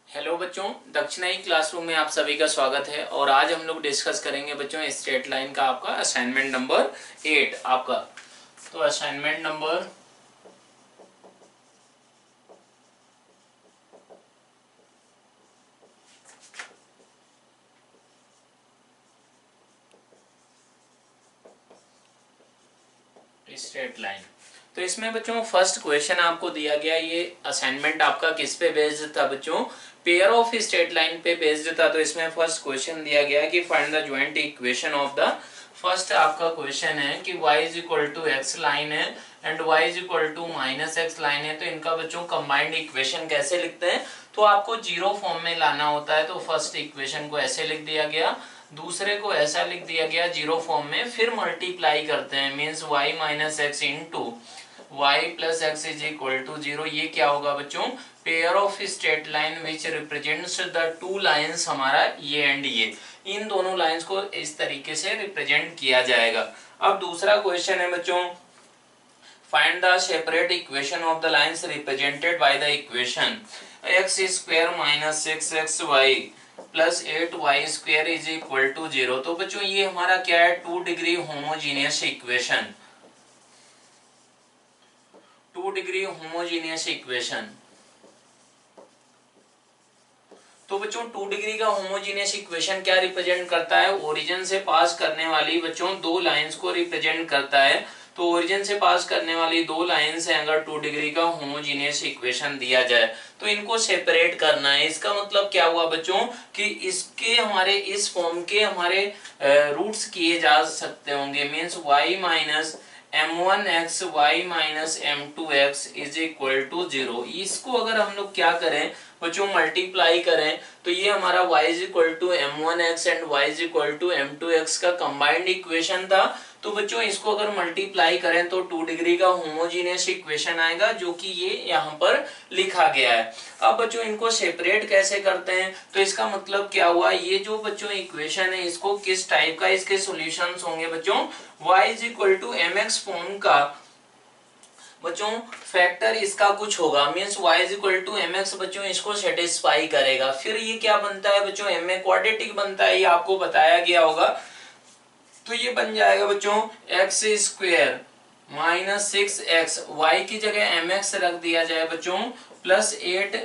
Hello बच्चों, दक्षिणाई classroom में आप सभी का स्वागत है। और आज हम लोग डिस्कस करेंगे बच्चों स्ट्रेट लाइन का आपका असाइनमेंट नंबर 8 आपका। तो असाइनमेंट नंबर स्ट्रेट लाइन। तो इसमें बच्चों फर्स्ट क्वेश्चन आपको दिया गया। ये असाइनमेंट आपका किस पे बेस्ड था बच्चों? पेयर ऑफ स्ट्रेट लाइन पे बेस्ड था। तो इसमें फर्स्ट क्वेश्चन दिया गया है कि find the joint equation of the. First आपका क्वेश्चन है कि y is equal to x line है and y is equal to minus x line है। तो इनका बच्चों कंबाइंड इक्वेशन कैसे लिखते हैं? तो आपको जीरो फॉर्म में लाना होता है। तो फर्स्ट इक्वेशन को ऐसे लिख दिया गया, दूसरे को ऐसा लिख दिया गया जीरो फॉर्म में, फिर मल्टीप्लाई करते हैं means y minus x into y plus x is equal to zero. ये क्या होगा बच्चों? Pair of straight line which represents the two lines, हमारा ये एंड ये, इन दोनों लाइंस को इस तरीके से रिप्रेजेंट किया जाएगा। अब दूसरा क्वेश्चन है बच्चों, find the separate equation of the lines represented by the equation x square minus 6xy plus 8y square is equal to zero. तो बच्चों ये हमारा क्या है? 2 degree homogeneous equation, 2 degree homogeneous equation. तो बच्चों 2 डिग्री का होमोजीनियस इक्वेशन क्या रिप्रेजेंट करता है? ओरिजिन से पास करने वाली बच्चों दो लाइंस को रिप्रेजेंट करता है। तो ओरिजिन से पास करने वाली दो लाइंस है, अगर 2 डिग्री का होमोजीनियस इक्वेशन दिया जाए तो इनको सेपरेट करना है। इसका मतलब क्या हुआ बच्चों कि इसके हमारे इस फॉर्म के हमारे रूट्स किए जा सकते होंगे, means y minus m1x y minus m2x is equal to zero. इसको अगर हम लोग क्या करें बच्चों, मल्टीप्लाई करें, तो ये हमारा y is equal to m1x and y is equal to m2x का कंबाइंड इक्वेशन था। तो बच्चों इसको अगर मल्टीप्लाई करें तो 2 डिग्री का होमोजीनियस इक्वेशन आएगा, जो कि ये यहाँ पर लिखा गया है। अब बच्चों इनको सेपरेट कैसे करते हैं? तो इसका मतलब क्या हुआ, ये जो बच्चों इक्वेशन है इसको किस टाइप का इसके सॉल्यूशंस होंगे बच्चों? y is equal to mx form का बच्चों फैक्टर इसका कुछ होगा, means y is equal to mx बच्चों इसको सेटिस्फाई करेगा। फिर ये क्या बनता है बच्चों? m में क्वाड्रेटिक बनता है, ये आपको बताया गया होगा। तो ये बन जाएगा बच्चों x square minus 6x, y की जगह mx रख दिया जाए बच्चों, प्लस 8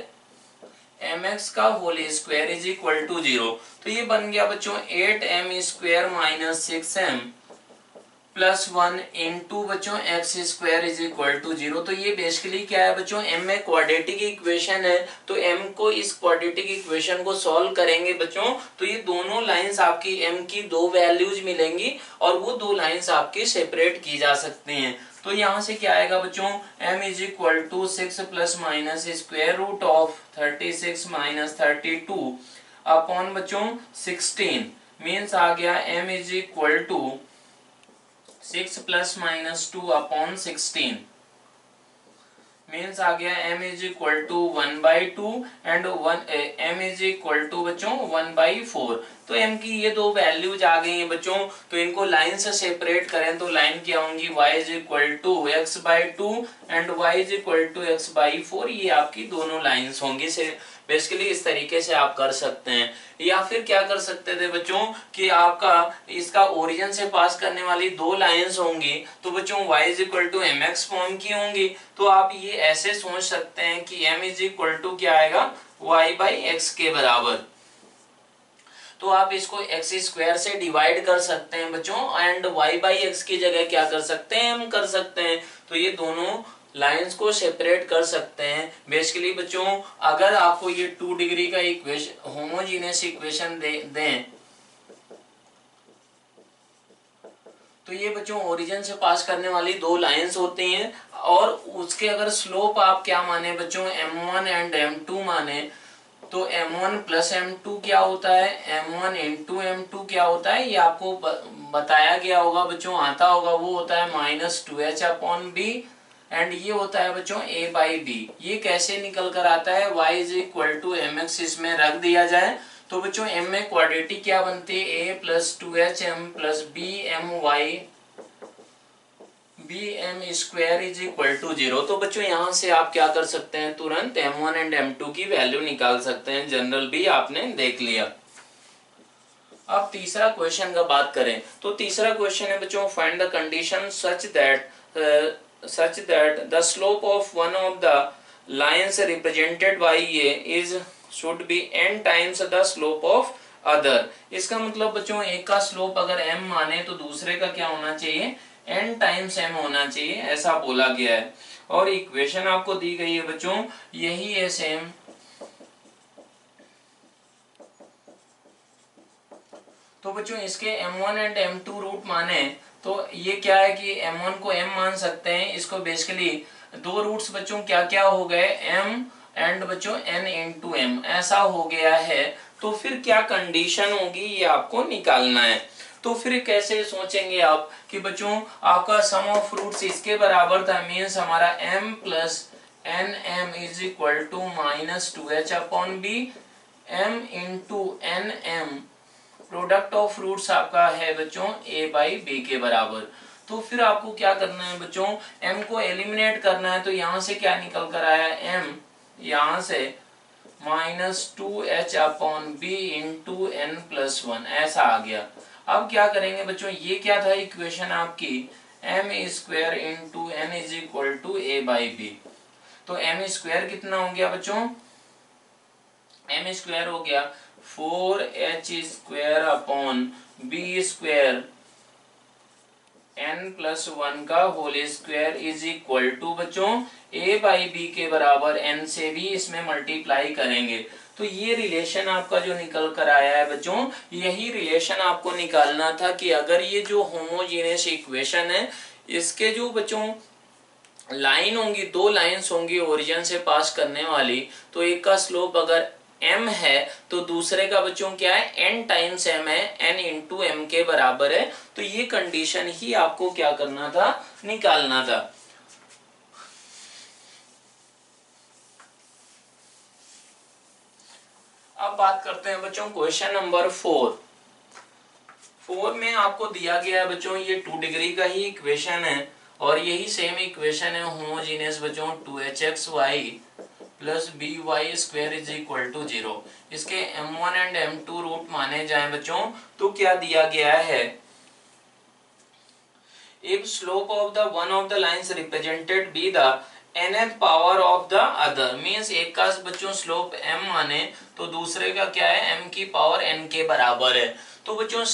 mx का whole square is equal to zero. तो ये बन गया बच्चों 8m square minus 6m plus 1 into बच्चों x square is equal to zero. तो ये बेसिकली क्या है बच्चों? m में क्वाड्रेटिक इक्वेशन है। तो m को इस क्वाड्रेटिक इक्वेशन को सॉल्व करेंगे बच्चों, तो ये दोनों लाइंस आपकी m की दो वैल्यूज मिलेंगी और वो दो लाइंस आपकी सेपरेट की जा सकती हैं। तो यहाँ से क्या आएगा बच्चों? m is equal to 6 plus minus square root of 36 माइनस 32 अपॉन बच्चों 16, मीन्स आ गया m is equal to 6 plus minus 2 upon 16, means आ गया m is equal to 1/2 and m is equal to बच्चों 1/4। तो m की ये दो वैल्यूज आ गई हैं बच्चों। तो इनको लाइन से सेपरेट करें तो लाइन क्या होंगी? y is equal to x/2 and y is equal to x/4। ये आपकी दोनों लाइंस होंगी। से बेसिकली इस तरीके से आप कर सकते हैं। या फिर क्या कर सकते थे बच्चों कि आपका इसका ओरिजिन से पास करने वाली दो लाइंस होंगी, तो बच्चों y is equal to mx form की होंगी। तो आप ये ऐसे सोच सकते हैं कि m इज इक्वल टू क्या आएगा? y/x के बराबर। तो आप इसको x स्क्वायर से डिवाइड कर सकते हैं बच्चों, एंड y/x की जगह क्या कर सकते हैं? m कर सकते हैं। तो ये दोनों लाइंस को सेपरेट कर सकते हैं। बेसिकली बच्चों अगर आपको ये 2 डिग्री का इक्वेशन होमोजीनियस इक्वेशन दें तो ये बच्चों ओरिजिन से पास करने वाली दो लाइंस होती हैं, और उसके अगर स्लोप आप क्या माने बच्चों? m1 एंड m2 माने, तो m1 प्लस m2 क्या होता है? m1 इंटू m2 क्या होता है? ये आपको बताया गया होगा बच्चों, आता होगा। वो होता है minus 2h upon b, and ये होता है बच्चों a/b। ये कैसे निकल कर आता है? y is equal to mx इसमें रख दिया जाए तो बच्चों m में क्वाड्रेटिक क्या बनती है? a plus 2h m plus b m y b m square is equal to 0। तो बच्चों यहाँ से आप क्या कर सकते हैं, तुरंत m1 एंड m2 की वैल्यू निकाल सकते हैं। जनरल भी आपने देख लिया। अब तीसरा क्वेश्चन का बात करें तो तीसरा क्वेश्चन है बच्चों, find the condition such that the slope of one of the lines represented by A is should be n times the slope of other. इसका मतलब बच्चों एक का स्लोप अगर m माने तो दूसरे का क्या होना चाहिए, n टाइम्स m होना चाहिए, ऐसा बोला गया है। और इक्वेशन आपको दी गई है बच्चों, यही है सेम। तो बच्चों इसके m1 एंड m2 रूट माने तो ये क्या है कि m1 को m मान सकते हैं। इसको बेसिकली दो रूट्स बच्चों क्या क्या हो गए, m एंड बच्चों n इंटू m ऐसा हो गया है। तो फिर क्या कंडीशन होगी ये आपको निकालना है। तो फिर कैसे सोचेंगे आप कि बच्चों आपका सम ऑफ रूट्स इसके बराबर था, मीन्स हमारा m plus n m is equal to minus 2h upon b, m into n m product of roots आपका है बच्चों a बाई बी के बराबर। तो फिर आपको क्या करना है बच्चों, m को एलिमिनेट करना है। तो यहां से क्या निकल कर आया, m यहां से -2h upon b into n plus 1 ऐसा आ गया। अब क्या करेंगे बच्चों, ये क्या था इक्वेशन आपकी, m square into n is equal to a by b. तो m स्क्वायर कितना हो गया बच्चों, m स्क्वायर हो गया 4h square upon b square n plus 1 का whole square is equal to बच्चों a बाई बी के बराबर n से भी इसमें मल्टीप्लाई करेंगे। तो ये रिलेशन आपका जो निकल कर आया है बच्चों, यही रिलेशन आपको निकालना था कि अगर ये जो होमोजीनियस इक्वेशन है इसके जो बच्चों लाइन होंगी, दो लाइंस होंगी ओरिजिन से पास करने वाली, तो एक का स्लोप अगर m है तो दूसरे का बच्चों क्या है, n टाइम्स m है, n इंटू m के बराबर है। तो ये कंडीशन ही आपको क्या करना था, निकालना था। अब बात करते हैं बच्चों क्वेश्चन नंबर 4 में आपको दिया गया है बच्चों ये 2 डिग्री का ही इक्वेशन है और यही सेम इक्वेशन है होमोजीनियस बच्चों 2hxy plus b y square is equal to 0। इसके m1 एंड m2 रूट माने जाएं बच्चों तो क्या दिया गया है, if slope of the one of the lines represented be the nth power of the other, means एक का बच्चों स्लोप m माने तो दूसरे का क्या है, m की पावर n के बराबर है। तो बच्चों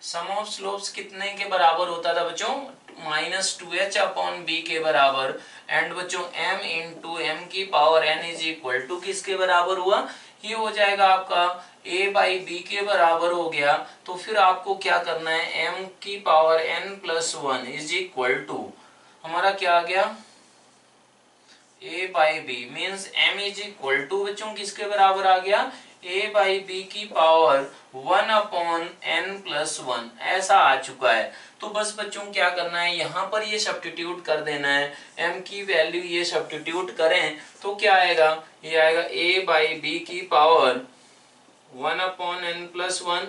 सम ऑफ स्लोप्स कितने के बराबर होता था बच्चों, -2h अपॉन बी के बराबर, एंड बच्चों m इंटू एम की power n is equal to किसके बराबर हुआ, ये हो जाएगा आपका a बाई बी के बराबर हो गया। तो फिर आपको क्या करना है, m की power n plus 1 is equal to हमारा क्या आ गया, a by b, means m is equal to बच्चों किसके बराबर आ गया, a बाई बी की पावर 1 अपॉन n प्लस 1 ऐसा आ चुका है। तो बस बच्चों क्या करना है, यहाँ पर ये सब्स्टिट्यूट कर देना है, m की वैल्यू ये सब्स्टिट्यूट करें तो क्या आएगा, ये आएगा a बाई बी की power 1 upon n plus 1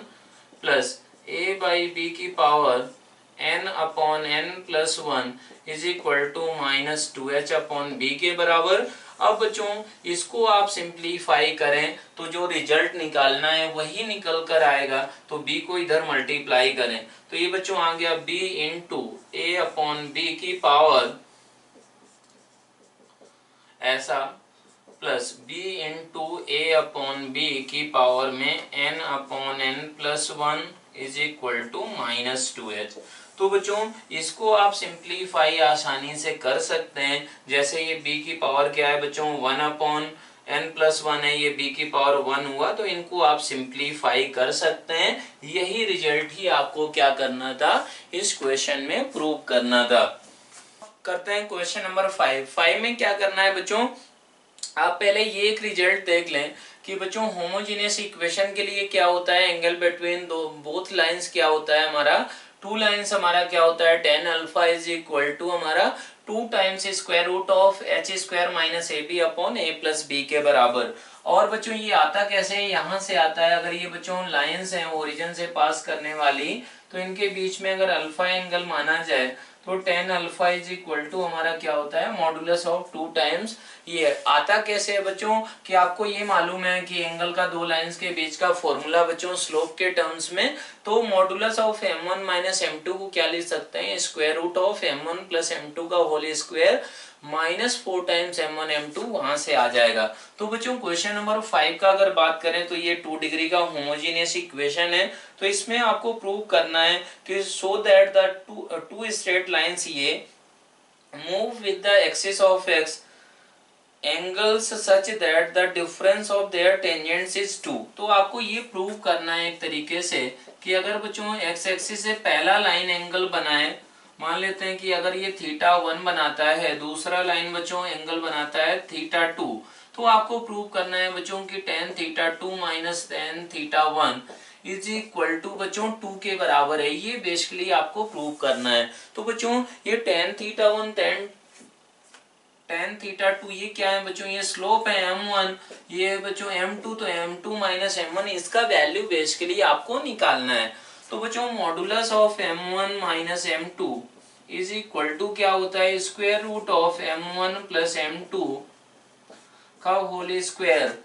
plus a by b की power n upon n plus 1 is equal to -2h upon b के बराबर। अब बच्चों इसको आप सिंप्लीफाई करें तो जो रिजल्ट निकालना है वही निकल कर आएगा। तो b को इधर मल्टीप्लाई करें तो ये बच्चों आ गया b into a upon b की पावर ऐसा plus b into a upon b की पावर में n upon n plus 1 is equal to -2h। तो बच्चों इसको आप सिंप्लीफाई आसानी से कर सकते हैं। जैसे ये b की पावर क्या है बच्चों 1 अपॉन n प्लस 1 है, ये b की पावर 1 हुआ, तो इनको आप सिंप्लीफाई कर सकते हैं। यही रिजल्ट ही आपको क्या करना था, इस क्वेश्चन में प्रूव करना था। करते हैं क्वेश्चन नंबर 5 में क्या करना है बच्चों, आप पहले ये एक रिजल्ट देख लें कि बच्चों होमोजीनियस इक्वेशन के लिए क्या होता है, एंगल बिटवीन बोथ लाइंस क्या होता है हमारा, टू लाइंस हमारा क्या होता है, tan alpha is equal to हमारा 2 times square root of h square minus A B upon A plus b के बराबर। और बच्चों ये आता कैसे है, यहाँ से आता है। अगर ये बच्चों लाइंस हैं ओरिजिन से पास करने वाली तो इनके बीच में अगर अल्फा एंगल माना जाए तो tan alpha is equal to हमारा क्या होता है, मॉडुलस ऑफ 2 टाइम्स ये। आता कैसे है बच्चों कि आपको ये मालूम है कि एंगल का दो लाइंस के बीच का फॉर्मूला बच्चों स्लोप के टर्म्स में, तो modulus of m1 minus m2 को क्या लिख सकते हैं, square root of m1 plus m2 का whole square minus 4 times m1 m2 वहां से आ जाएगा। तो बच्चों क्वेश्चन नंबर 5 का अगर बात करें तो ये 2 डिग्री का होमोजेनियस इक्वेशन है। तो इसमें आपको प्रूव करना है कि so that the two straight lines ये move with the axis of x angles such that the difference of their tangents is 2। तो आपको ये प्रूव करना है एक तरीके से कि अगर बच्चों x एक्सिस से पहला लाइन एंगल बनाए, मान लेते हैं कि अगर ये थीटा 1 बनाता है, दूसरा लाइन बच्चों एंगल बनाता है थीटा 2, तो आपको प्रूव करना है बच्चों कि tan theta 2 minus tan theta 1 is equal to बच्चों 2 के बराबर है। ये बेसिकली आपको प्रूव करना है। तो बच्चों ये tan थीटा 1 tan थीटा 2 ये क्या है बच्चों, ये स्लोप है m1, ये बच्चों m2, तो m2 माइनस m1 इसका वैल्यू बेसिकली आपको निकालना है। तो बच्चों modulus of m1 minus m2 is equal to क्या होता है, square root of m1 plus m2 का होल स्क्वायर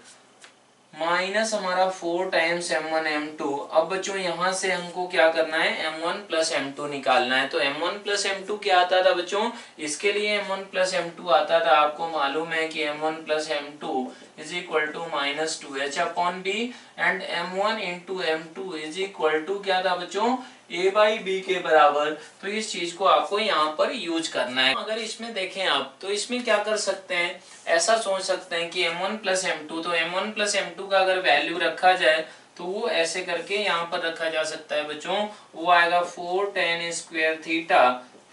माइनस हमारा 4 टाइम्स m1 m2। अब बच्चों यहां से हमको क्या करना है, m1 प्लस m2 निकालना है। तो m1 प्लस m2 क्या आता था बच्चों, इसके लिए m1 प्लस m2 आता था, आपको मालूम है कि m1 plus m2 is equal to minus 2h upon b, and m1 into m2 is equal to क्या था बच्चों, a बाई बी के बराबर। तो इस चीज को आपको यहाँ पर यूज करना है। अगर इसमें देखें आप तो इसमें क्या कर सकते हैं, ऐसा सोच सकते हैं कि m1 प्लस m2, तो m1 प्लस m2 का अगर वैल्यू रखा जाए तो वो ऐसे करके यहाँ पर रखा जा सकता है बच्चों, वो आएगा 4 tan square theta,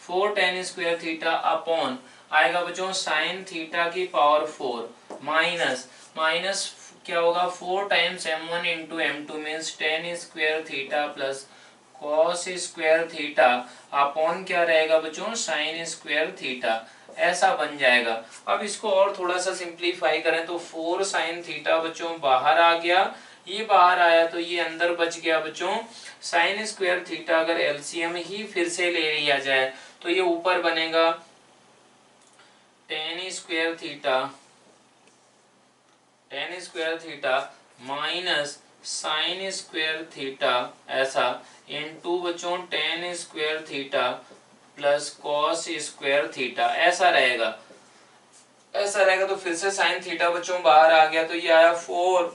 4 tan square theta upon आएगा बच्चों साइन थीटा की पावर 4 माइनस माइनस क्या होगा 4 times m1 into m2 means tan square theta plus cos square theta upon क्या रहेगा बच्चों, साइन स्क्वायर थीटा, ऐसा बन जाएगा। अब इसको और थोड़ा सा सिंप्लीफाई करें तो 4 साइन थीटा बच्चों बाहर आ गया, ये बाहर आया तो ये अंदर बच गया बच्चों साइन स्क्वायर थीटा। अगर एलसीएम ही फिर से ले लिया जाए तो ये ऊपर बनेगा tan square theta minus sine square theta ऐसा इनटू बच्चों tan square theta plus cos square theta, ऐसा रहेगा। तो फिर से साइन थीटा बच्चों बाहर आ गया तो ये आया 4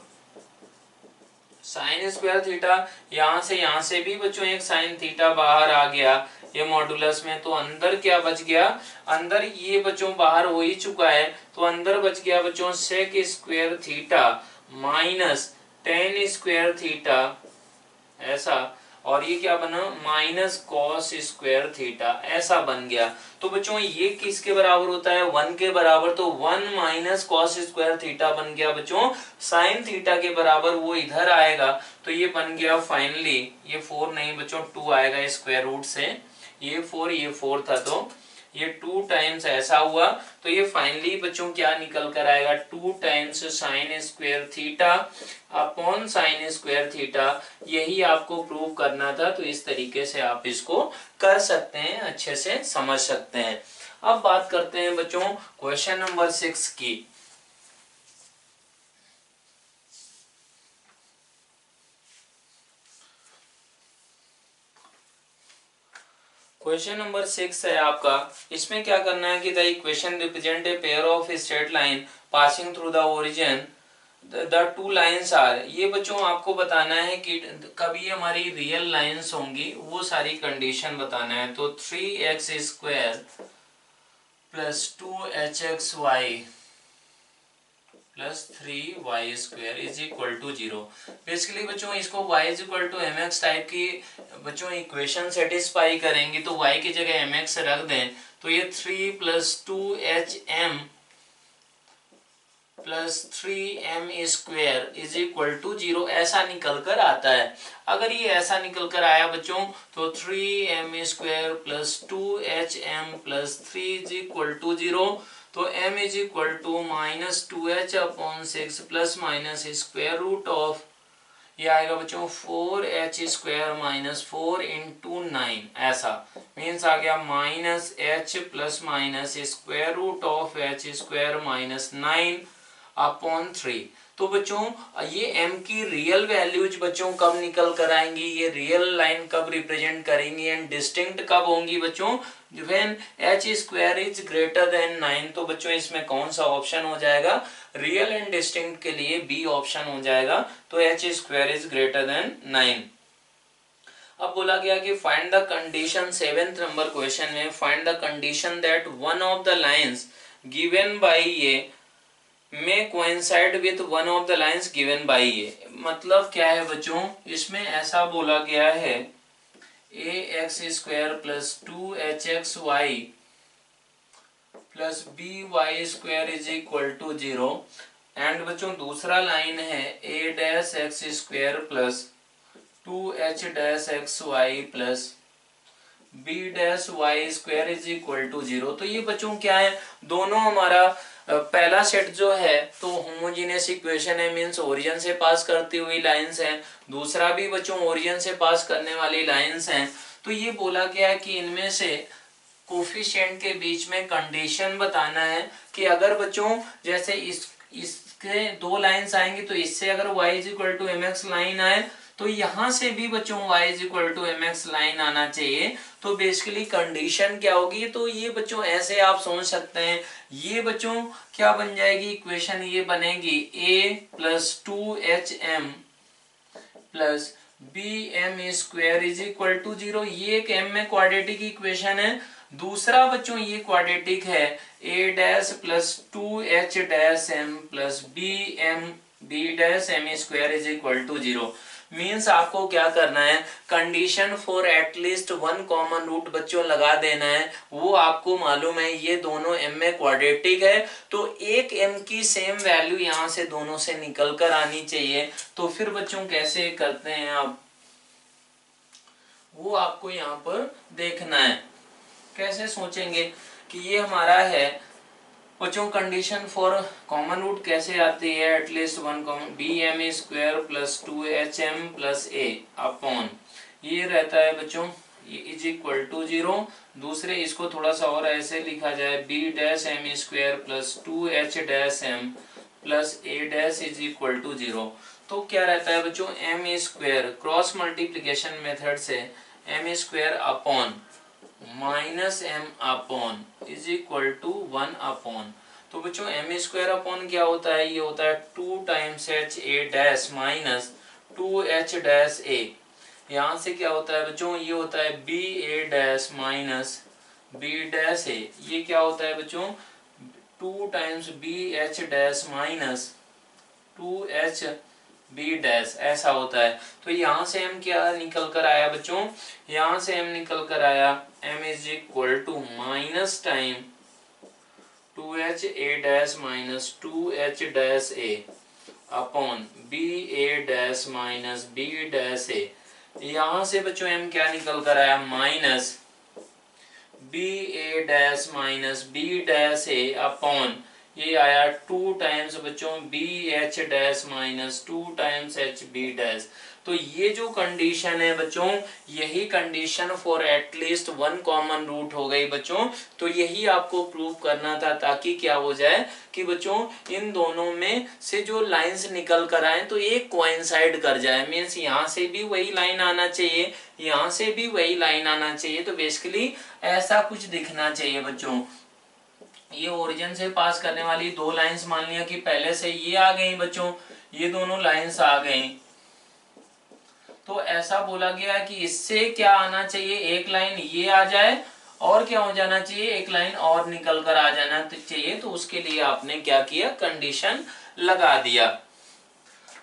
साइन स्क्वायर थीटा, यहाँ से भी बच्चों एक साइन थीटा बाहर आ गया ये मॉडुलस में, तो अंदर क्या बच गया, अंदर ये बच्चों बाहर हो ही चुका है, तो अंदर बच गया बच्चों sec square theta minus tan square theta ऐसा, और ये क्या बना माइनस कॉस स्क्वायर थीटा, ऐसा बन गया। तो बच्चों ये किसके बराबर होता है, 1 के बराबर, तो 1 माइनस कॉस स्क्वायर थीटा बन गया बच्चों साइन थीटा के बराबर, वो इधर आएगा तो ये बन गया फाइनली, ये 4 नहीं बच्चों 2 आएगा स्क्वायर रूट से, ये 4 था तो ये 2 टाइम्स ऐसा हुआ, तो ये फाइनली बच्चों क्या निकल कर आएगा 2 times sine square theta upon sine square theta. यही आपको प्रूव करना था, तो इस तरीके से आप इसको कर सकते हैं, अच्छे से समझ सकते हैं। अब बात करते हैं बच्चों क्वेश्चन नंबर 6 की। क्वेश्चन नंबर 6 है आपका, इसमें क्या करना है कि the equation represent a pair of straight line passing through the origin the 2 lines are. ये बच्चों आपको बताना है कि कभी हमारी रियल लाइन्स होंगी, वो सारी कंडीशन बताना है। तो 3x square plus 2hxy plus 3y square is equal to 0। Basically बच्चों इसको y is equal to mx type की बच्चों इक्वेशन सेटिस्फाई करेंगी, तो y की जगह mx रख दें तो ये 3 plus 2hm plus 3m square is equal to 0 ऐसा निकल कर आता है। अगर ये ऐसा निकल कर आया बच्चों तो 3m square plus 2hm plus 3 is equal to 0, तो m is equal to minus 2h upon 6 plus minus square root of ये आएगा बच्चों 4h² माइनस 4 इंटू 9, ऐसा मीन्स आ गया minus h plus minus square root of h² minus 9 upon 3। तो बच्चों ये m की रियल वैल्यूज बच्चों कब निकल कर आएंगी, ये रियल लाइन कब रिप्रेजेंट करेंगी एंड डिस्टिंक्ट कब होंगी बच्चों, when h² is greater than 9। तो बच्चों इसमें कौन सा ऑप्शन हो जाएगा, रियल एंड डिस्टिंक्ट के लिए बी ऑप्शन हो जाएगा। तो h² इज ग्रेटर देन 9। अब बोला गया कि find the condition, 7th number question में find the condition that one of the lines given by a में coincide with one of the lines given by a. मतलब क्या है बच्चों, इसमें ऐसा बोला गया है ax² plus 2hxy plus by² is equal to 0 and बच्चों दूसरा लाइन है a'(x² plus 2h'(xy plus b'(y² is equal to 0। तो ये बच्चों क्या है, दोनों हमारा पहला सेट जो है तो होमोजेनियस इक्वेशन है, मींस ओरिजिन से पास करती हुई लाइंस हैं, दूसरा भी बच्चों ओरिजिन से पास करने वाली लाइंस हैं। तो ये बोला गया है कि इनमें से कोफिशिएंट के बीच में कंडीशन बताना है कि अगर बच्चों जैसे इसके दो लाइंस आएंगी तो इससे अगर y is equal to mx line आए तो यहां से भी बच्चों y is equal to mx line आना चाहिए। तो बेसिकली कंडीशन क्या होगी, तो ये बच्चों ऐसे आप समझ सकते हैं, ये बच्चों क्या बन जाएगी इक्वेशन, ये बनेगी a plus 2hm plus bm² is equal to 0। ये एक m में क्वाड्रेटिक इक्वेशन है। दूसरा बच्चों ये क्वाड्रेटिक है a' plus 2h' plus b'(m² is equal to 0। Means आपको क्या करना है, condition for at least one common root बच्चों लगा देना है। वो आपको मालूम है ये दोनों m में क्वाड्रेटिक है तो एक m की सेम वैल्यू यहां से दोनों से निकल कर आनी चाहिए। तो फिर बच्चों कैसे करते हैं आप, वो आपको यहाँ पर देखना है। कैसे सोचेंगे कि ये हमारा है बच्चों कंडीशन फॉर कॉमन रूट कैसे आती है, at least one common bm² plus 2hm plus a upon ये रहता है बच्चों ये इज इक्वल टू 0। दूसरे इसको थोड़ा सा और ऐसे लिखा जाए b'(m² plus 2h'(m plus a' is equal to 0। तो क्या रहता है बच्चों m² क्रॉस मल्टीप्लीकेशन मेथड से m² upon minus m upon is equal to 1 upon. तो बच्चों m² अपॉन क्या होता है, ये होता है 2 टाइम्स ha' माइनस 2h'। यहाँ से क्या होता है बच्चों, ये होता है ba' माइनस b'। ये क्या होता है बच्चों 2 टाइम्स bh' माइनस 2hb', ऐसा होता है। तो यहाँ से m क्या निकल कर आया बच्चों, यहाँ से m निकल कर आया m is equal to minus time 2ha' minus 2h' upon ba' minus b'। यहाँ से बच्चों m क्या निकल कर आया minus ba' minus b' upon ये आया 2 टाइम्स बच्चों bh' माइनस 2 टाइम्स hb'। तो ये जो कंडीशन है बच्चों यही condition for at least one common root हो गई बच्चों। तो यही आपको प्रूव करना था ताकि क्या हो जाए कि बच्चों इन दोनों में से जो लाइंस निकल कर आए तो एक कोइंसाइड कर जाए, मीन्स यहाँ से भी वही लाइन आना चाहिए, यहाँ से भी वही लाइन आना चाहिए। तो बेसिकली ऐसा कुछ दिखना चाहिए बच्चों। ये ओरिजिन से पास करने वाली दो लाइंस मान लिया कि पहले से ये आ गई बच्चों, ये दोनों लाइंस आ गई। तो ऐसा बोला गया कि इससे क्या आना चाहिए, एक लाइन ये आ जाए और क्या हो जाना चाहिए, एक लाइन और निकल कर आ जाना चाहिए। तो उसके लिए आपने क्या किया, कंडीशन लगा दिया।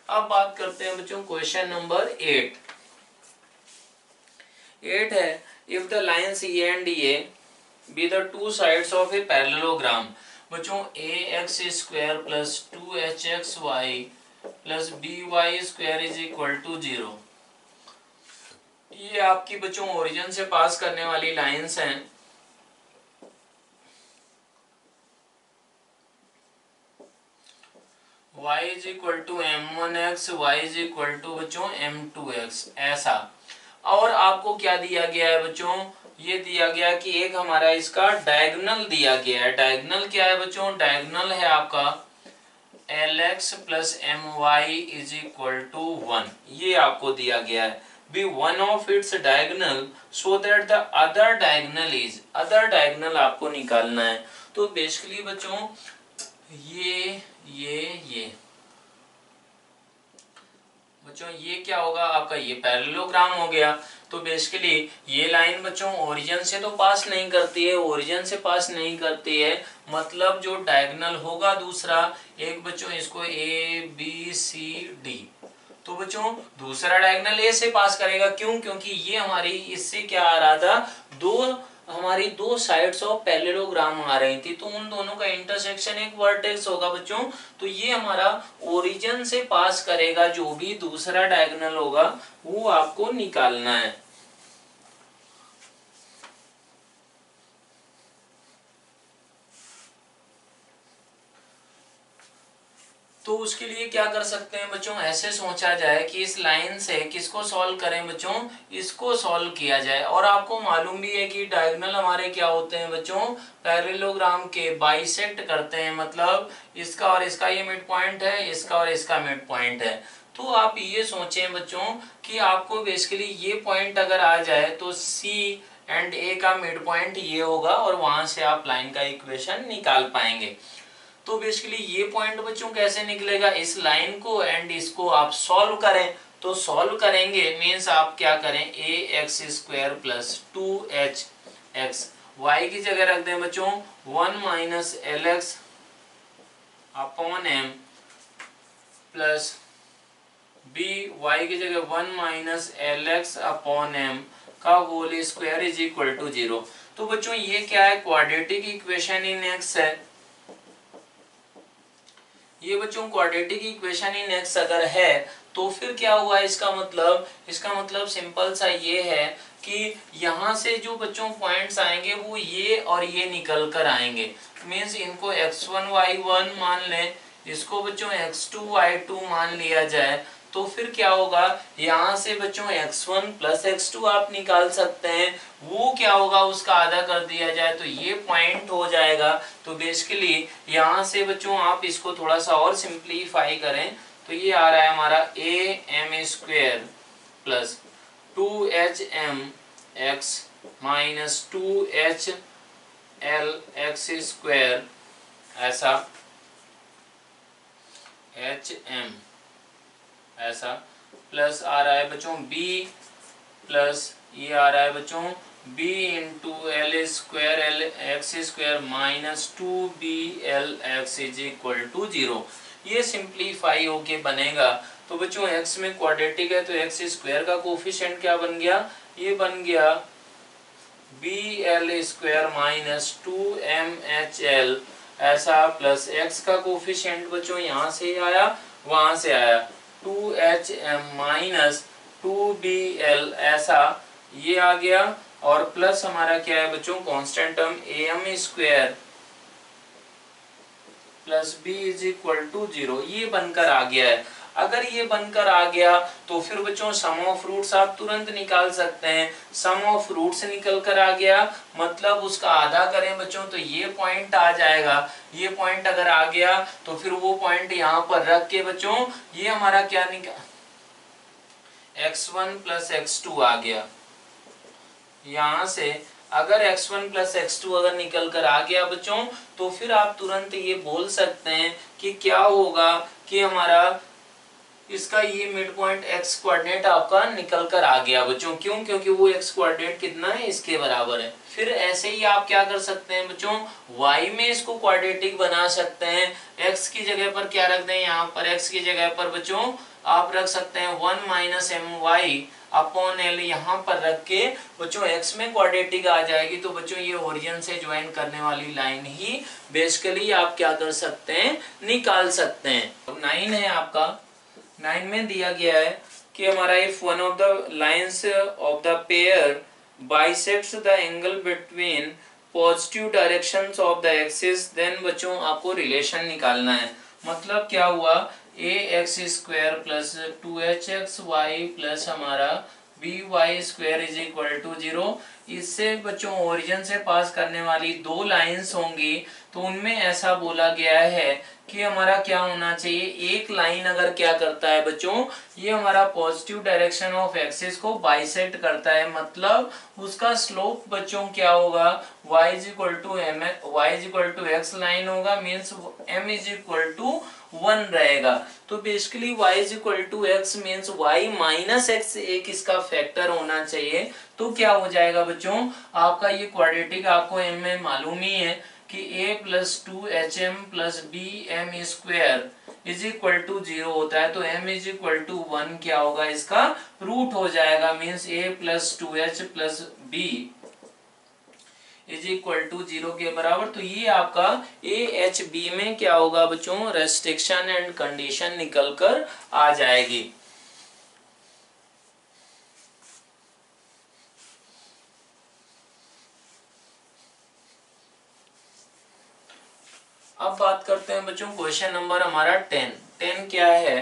अब बात करते हैं बच्चों क्वेश्चन नंबर 8 है if the lines a and a be the two sides of a parallelogram। बच्चों ax² plus 2hxy plus by² is equal to 0। ये आपकी बच्चों ओरिजिन से पास करने वाली लाइंस हैं। y is equal to m1x, y is equal to बच्चों m2x, ऐसा। और आपको क्या दिया गया है बच्चों, ये दिया गया कि एक हमारा इसका डायगोनल दिया गया है। डायगोनल क्या है बच्चों, डायगोनल है आपका lx plus my is equal to 1, ये आपको दिया गया है। Be one of its diagonal so that the other diagonal is, other diagonal आपको निकालना है। तो बेसिकली बच्चों ये बच्चों ये क्या होगा आपका, ये पैरेललोग्राम हो गया। तो बेसिकली ये लाइन बच्चों ओरिजिन से तो पास नहीं करती है, ओरिजिन से पास नहीं करती है, मतलब जो डायगोनल होगा दूसरा एक बच्चों इसको ए बी सी डी, तो बच्चों दूसरा डायगोनल ए से पास करेगा। क्यों, क्योंकि ये हमारी इससे क्या आ रहा था, हमारी दो साइड्स ऑफ पैरेललोग्राम आ रही थी, तो उन दोनों का इंटरसेक्शन एक वर्टेक्स होगा बच्चों। तो ये हमारा ओरिजिन से पास करेगा, जो भी दूसरा डायगोनल होगा वो आपको निकालना है। तो उसके लिए क्या कर सकते हैं बच्चों, ऐसे सोचा जाए कि इस लाइन से किसको सॉल्व करें बच्चों, इसको सॉल्व किया जाए। और आपको मालूम भी है कि डायगोनल हमारे क्या होते हैं बच्चों, पैरेललोग्राम के बाइसेक्ट करते हैं, मतलब इसका और इसका ये मिड पॉइंट है, इसका और इसका मिड पॉइंट है। तो आप ये सोचें बच्चों कि आपको बेसिकली ये पॉइंट अगर आ जाए तो सी एंड ए का मिड पॉइंट ये होगा, और वहां से आप लाइन का इक्वेशन निकाल पाएंगे। तो बेसिकली ये पॉइंट बच्चों कैसे निकलेगा, इस लाइन को एंड इसको आप सॉल्व करें। तो सॉल्व करेंगे मीन्स आप क्या करें, a x square plus 2h x, y की जगह रख दें बच्चों 1 minus l x upon m plus b, y की जगह 1 minus l x upon m का whole square is equal to 0। तो बच्चों ये क्या है, क्वाड्रेटिक इक्वेशन इन एक्स है। ये बच्चों क्वाड्रेटिक इक्वेशन इन एक्स अगर है तो फिर क्या हुआ, इसका मतलब सिंपल सा ये है कि यहाँ से जो बच्चों पॉइंट्स आएंगे वो ये और ये निकल कर आएंगे। मीन्स इनको x1 y1 मान लें, इसको बच्चों x2 y2 मान लिया जाए, तो फिर क्या होगा, यहाँ से बच्चों x1 प्लस x2 आप निकाल सकते हैं, वो क्या होगा उसका आधा कर दिया जाए तो ये पॉइंट हो जाएगा। तो बेसिकली यहाँ से बच्चों आप इसको थोड़ा सा और सिंप्लीफाई करें तो ये आ रहा है हमारा a m square plus 2h m x minus 2h l x square, ऐसा h m ऐसा, प्लस आ रहा है बच्चों b प्लस ये आ रहा है बच्चों b into l square l x square minus 2bl x is equal to 0। ये सिंप्लीफाई होके बनेगा। तो बच्चों x में क्वाड्रेटिक है तो x स्क्वायर का कोफिशिएंट क्या बन गया, ये बन गया bl स्क्वायर माइनस 2mhl ऐसा, प्लस x का कोफिशिएंट बच्चों यहाँ से आया वहां से आया 2hm माइनस 2bl ऐसा, ये आ गया। और प्लस हमारा क्या है बच्चों, constant term am square plus b is equal to 0, ये बनकर आ गया है। अगर ये बनकर आ गया तो फिर बच्चों सम ऑफ रूट्स आप तुरंत निकाल सकते हैं। सम ऑफ रूट्स निकल कर आ गया, मतलब उसका आधा करें बच्चों तो ये पॉइंट आ जाएगा। ये पॉइंट अगर आ गया तो फिर वो पॉइंट यहाँ पर रख के बच्चों ये हमारा क्या निकल x1 प्लस x2 आ गया। यहाँ से अगर x1 प्लस x2 अगर निकल कर आ गया बच्चों तो फिर आप तुरंत ये बोल सकते हैं कि क्या होगा कि हमारा इसका ये मिड पॉइंट x कोऑर्डिनेट आपका निकल कर आ गया बच्चों। क्यों, क्योंकि वो x कोऑर्डिनेट कितना है, इसके बराबर है। फिर ऐसे ही आप क्या कर सकते हैं बच्चों, y में इसको क्वाड्रेटिक बना सकते हैं। x की जगह पर क्या रख दें, यहाँ पर x की जगह पर बच्चों आप रख सकते हैं 1 माइनस my अपॉन l, यहाँ पर रख के बच्चों x में क्वाड्रेटिक आ जाएगी। तो बच्चों ये ओरिजिन से ज्वाइन करने वाली लाइन ही बेसिकली आप क्या कर सकते हैं, निकाल सकते हैं। 9 है आपका, 9 में दिया गया है कि हमारा if one of the lines of the pair bisects the angle between positive directions of the axis, then बच्चों आपको रिलेशन निकालना है। मतलब क्या हुआ, a x square plus 2hxy plus हमारा by square is equal to 0। इससे बच्चों ओरिजिन से पास करने वाली दो लाइंस होंगी, तो उनमें ऐसा बोला गया है कि हमारा क्या होना चाहिए, एक लाइन अगर क्या करता है बच्चों, ये हमारा पॉजिटिव डायरेक्शन ऑफ एक्सिस को बाइसेक्ट करता है, मतलब उसका स्लोप बच्चों क्या होगा, y is equal to m, y is equal to x line होगा, means m is equal to 1 रहेगा। तो basically y is equal to x means y minus x एक इसका फैक्टर होना चाहिए। तो क्या हो जाएगा बच्चों, आपका ये क्वाड्रेटिक आपको m में मालूम ही है कि a प्लस 2hm प्लस b m square is equal to 0 होता है, तो m इज इक्वल टू 1 क्या होगा, इसका रूट हो जाएगा, means a plus 2h plus b is equal to 0 के बराबर। तो ये आपका AHB में क्या होगा बच्चों, रेस्ट्रिक्शन एंड कंडीशन निकल कर आ जाएगी। अब बात करते हैं बच्चों क्वेश्चन नंबर हमारा 10 क्या है।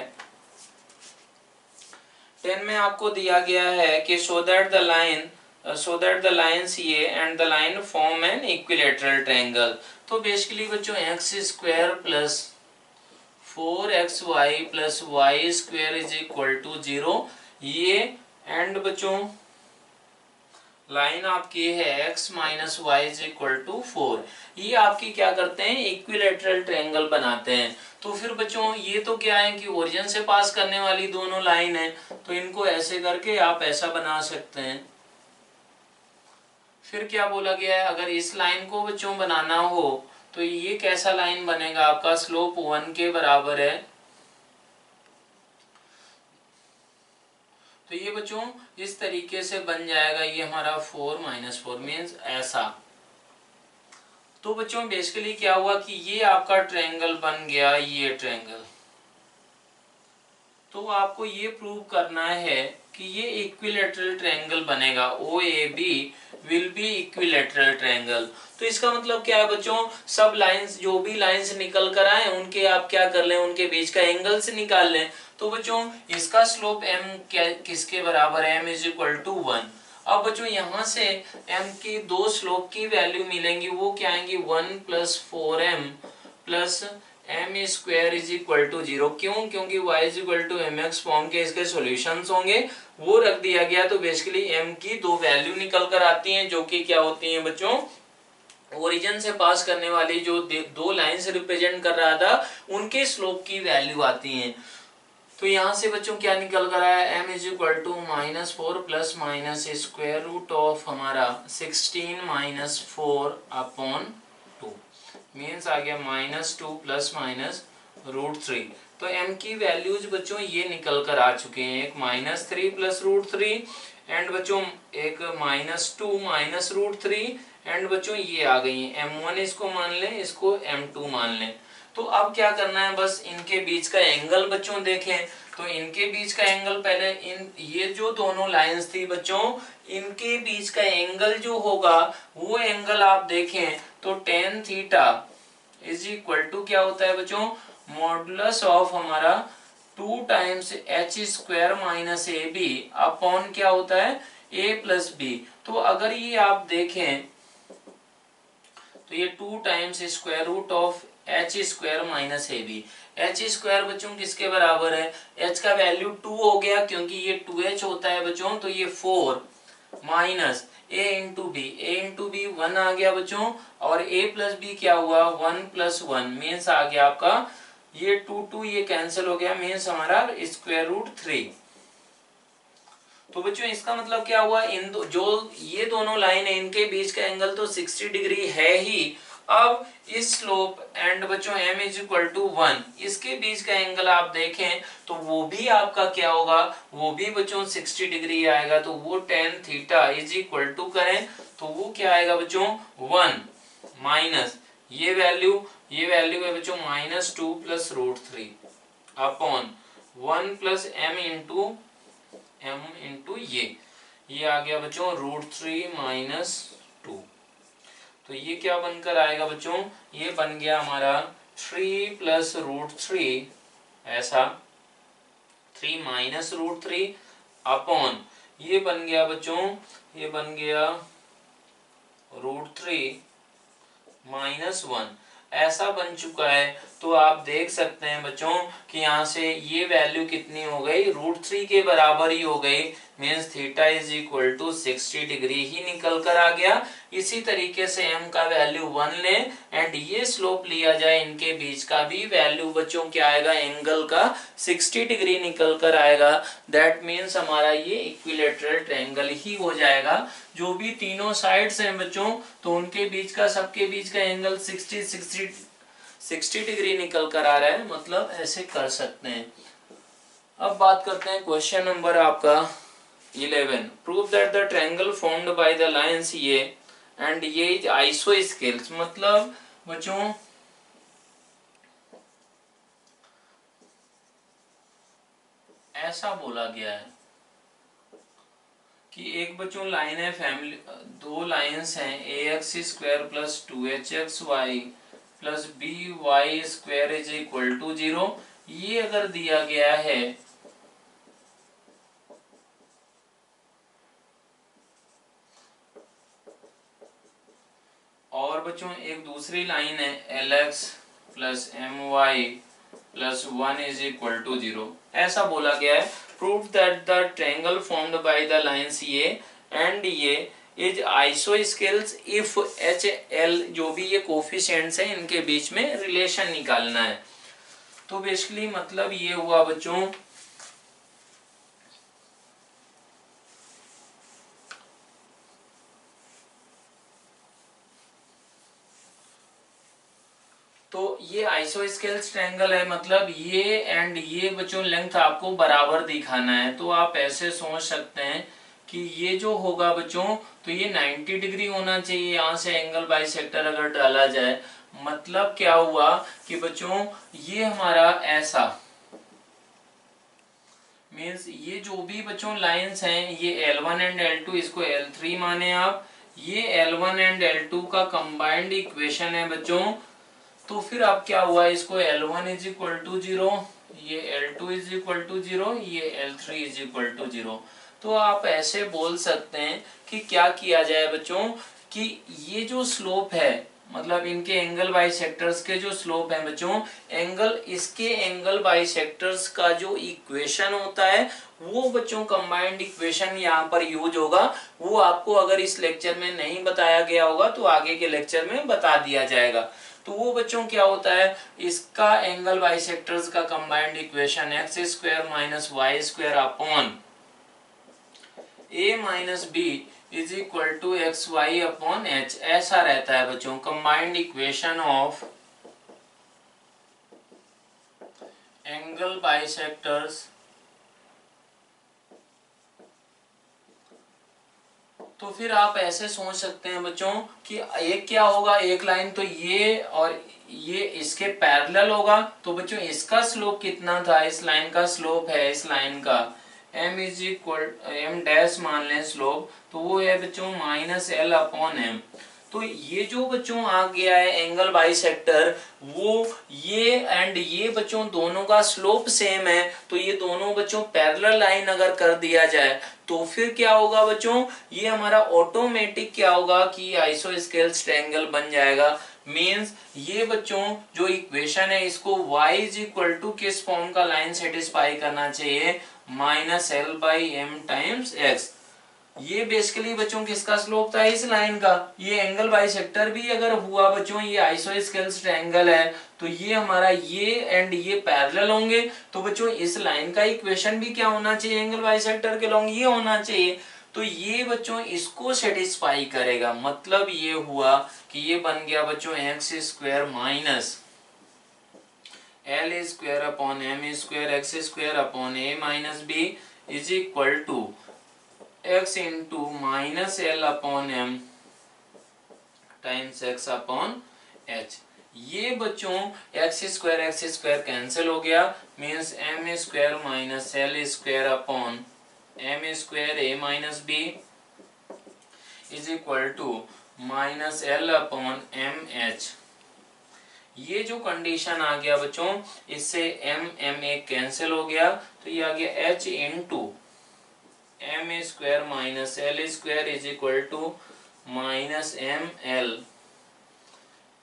10 में आपको दिया गया है कि सो दैट द लाइन्स ये and the line form an equilateral triangle. तो बेसिकली बच्चों x square plus 4xy plus y square is equal to 0, ये एंड बच्चों लाइन आपकी है x minus y is equal to 4, ये आपकी क्या करते हैं, इक्विलेटरल ट्रायंगल बनाते हैं। तो फिर बच्चों ये तो क्या है कि ओरिजिन से पास करने वाली दोनों लाइन है, तो इनको ऐसे करके आप ऐसा बना सकते हैं। फिर क्या बोला गया है, अगर इस लाइन को बच्चों बनाना हो तो ये कैसा लाइन बनेगा, आपका स्लोप 1 के बराबर है। तो ये बच्चों इस तरीके से बन जाएगा, ये हमारा 4 माइनस 4 मीन्स ऐसा। तो बच्चों बेसिकली क्या हुआ कि ये आपका ट्रायंगल बन गया, ये ट्रायंगल। तो आपको ये प्रूव करना है कि ये इक्विलेटरल ट्रायंगल बनेगा, OAB will be equilateral triangle. तो इसका मतलब क्या है बच्चों, सब लाइंस जो भी लाइंस निकल कर आए उनके आप क्या कर लें, उनके बीच का एंगल से निकाल लें। तो बच्चों इसका स्लोप m किसके बराबर है, m इज इक्वल टू 1। अब बच्चों यहाँ से m की दो स्लोप की वैल्यू मिलेंगी, वो क्या आएंगी, 1 plus 4m plus m square is equal to 0। क्यों, क्योंकि y is equal to mx form के इसके सॉल्यूशंस होंगे, वो रख दिया गया। तो बेसिकली m की दो वैल्यू निकल कर आती हैं, जो कि क्या होती हैं बच्चों, ओरिजिन से पास करने वाली जो दो लाइन से रिप्रेजेंट कर रहा था उनके स्लोप की वैल्यू आती हैं। तो यहाँ से बच्चों क्या निकल कर आया, m is equal to -4 plus minus square root of हमारा 16 माइनस 4 अपॉन 2 मीन्स आ गया -2 प्लस माइनस √3। तो m की वैल्यूज बच्चों ये निकल कर आ चुके हैं, एक -3 प्लस √3 एंड बच्चों एक -2 माइनस √3 एंड बच्चों ये आ गई है, m1 इसको मान लें, इसको m2 मान लें। तो अब क्या करना है, बस इनके बीच का एंगल बच्चों देखें। तो इनके बीच का एंगल पहले ये जो दोनों लाइंस थी बच्चों, इनके बीच का एंगल जो होगा वो एंगल आप देखें तो tan theta is equal to क्या होता है बच्चों, मॉडुलस ऑफ हमारा 2 times h square minus AB upon क्या होता है, a प्लस b। तो अगर ये आप देखें तो ये 2 times square root of h square minus AB। h square बच्चों किसके बराबर है, h का वैल्यू 2 हो गया क्योंकि ये 2h होता है बच्चों, तो ये 4 माइनस a इंटू बी 1 आ गया बच्चों, और a प्लस बी क्या हुआ 1 प्लस 1 मीन्स आ गया आपका ये 2 ये कैंसिल हो गया, मीन्स हमारा स्क्वायर रूट 3। तो बच्चों इसका मतलब क्या हुआ, जो ये दोनों लाइन है इनके बीच का एंगल तो 60 डिग्री है ही। अब इस स्लोप एंड बच्चों m इज इक्वल टू 1, इसके बीच का एंगल आप देखें तो वो भी आपका क्या होगा, वो भी बच्चों 60 डिग्री आएगा। तो वो tan theta is equal to करें तो वो क्या आएगा बच्चों 1 माइनस ये वैल्यू है बच्चों -2 plus √3 upon 1 plus m into ये आ गया बच्चों √3 माइनस 2। तो ये क्या बनकर आएगा बच्चों, ये बन गया हमारा 3 प्लस रूट थ्री, ऐसा 3 माइनस रूट थ्री अपॉन, ये बन गया बच्चों, ये बन गया रूट थ्री माइनस वन, ऐसा बन चुका है। तो आप देख सकते हैं बच्चों कि यहाँ से ये वैल्यू कितनी हो गई, रूट थ्री के बराबर ही हो गई, means theta is equal to 60 degree ही निकल कर आ गया। इसी तरीके से m का वैल्यू 1 ले एंड ये स्लोप लिया जाए, इनके बीच का भी वैल्यू बच्चों क्या आएगा, एंगल का 60 डिग्री निकल कर आएगा। दैट मीन्स हमारा ये इक्विलेटरल ट्रायंगल ही हो जाएगा। जो भी तीनों साइड्स हैं बच्चों, तो उनके बीच का, सबके बीच का एंगल 60 डिग्री निकल कर आ रहा है, मतलब ऐसे कर सकते हैं। अब बात करते हैं क्वेश्चन नंबर आपका 11। Prove that the triangle formed by the lines ये एंड ये इज आइसोस्केल्स। मतलब बच्चों ऐसा बोला गया है कि एक बच्चों लाइन है, फैमिली दो लाइंस हैं, a x square plus 2hxy plus b y square is equal to 0। ये अगर दिया गया है और बच्चों एक दूसरी लाइन है l x plus m y plus 1 is equal to 0, ऐसा बोला गया है। Prove that the triangle formed by the lines ये एंड ये is isosceles if h l, जो भी ये कोफिशिएंट्स हैं इनके बीच में रिलेशन निकालना है। तो बेसिकली मतलब ये हुआ बच्चों तो ये आइसोस्केल्स ट्रायंगल है, मतलब ये एंड ये बच्चों लेंथ आपको बराबर दिखाना है। तो आप ऐसे सोच सकते हैं कि ये जो होगा बच्चों, तो ये 90 डिग्री होना चाहिए, यहाँ से एंगल बाइसेक्टर अगर डाला जाए। मतलब क्या हुआ कि बच्चों ये हमारा ऐसा मीन्स ये जो भी बच्चों लाइंस हैं, ये L1 एंड L2, इसको L3 माने आप, ये L1 एंड L2 का कंबाइंड इक्वेशन है बच्चों। तो फिर अब क्या हुआ, इसको L1 इज इक्वल टू 0, ये L2 इज इक्वल टू 0, ये L3 इज इक्वल टू 0। तो आप ऐसे बोल सकते हैं कि क्या किया जाए बच्चों, कि ये जो स्लोप है, मतलब इनके एंगल बाइसेक्टर्स के जो स्लोप है बच्चों, एंगल इसके एंगल बाइसेक्टर्स का जो इक्वेशन होता है वो बच्चों कंबाइंड इक्वेशन यहाँ पर यूज होगा। वो आपको अगर इस लेक्चर में नहीं बताया गया होगा तो आगे के लेक्चर में बता दिया जाएगा। तो वो बच्चों क्या होता है, इसका एंगल बाइसेक्टर्स का combined equation x square minus y square upon a minus b is equal to x y upon h, ऐसा रहता है बच्चों combined equation of angle bisectors. तो फिर आप ऐसे सोच सकते हैं बच्चों कि एक क्या होगा, एक लाइन तो ये और ये इसके पैरेलल होगा। तो बच्चों इसका स्लोप कितना था, इस लाइन का स्लोप है, इस लाइन का m is equal m dash मान लें स्लोप, तो वो है बच्चों माइनस एल अपॉन एम। तो ये जो बच्चों आ गया है एंगल बाइसेक्टर, वो ये एंड ये बच्चों दोनों का स्लोप सेम है। तो ये दोनों बच्चों पैरेलल लाइन अगर कर दिया जाए तो फिर क्या होगा बच्चों, ये हमारा ऑटोमेटिक क्या होगा कि आइसोस्केल्स ट्रायंगल बन जाएगा। मींस ये बच्चों जो इक्वेशन है इसको y इज इक्वल टू किस फॉर्म का लाइन सेटिस्फाई करना चाहिए, minus l by m times x. ये बेसिकली बच्चों किसका स्लोप था, इस लाइन का। ये एंगल बाइसेक्टर भी अगर हुआ बच्चों, ये आइसोस्केल्स ट्रायंगल है, तो ये हमारा ये एंड ये पैरेलल होंगे। तो बच्चों इस लाइन का इक्वेशन भी क्या होना चाहिए, एंगल बाइसेक्टर के लॉन्ग ये होना चाहिए। तो ये बच्चों इसको सेटिस्फाई करेगा। मतलब ये हुआ कि ये बन गया बच्चों x square minus l square upon m square x square upon a minus b is equal to x into minus l upon m times x upon h. ये बच्चों एक्स स्क्वायर कैंसिल हो गया, means m square minus l square upon m square a minus b is equal to minus l upon m h. ये जो condition आ गया बच्चों, इससे M M एक कैंसिल हो गया, तो ये आ गया h into m square minus l square is equal to minus m l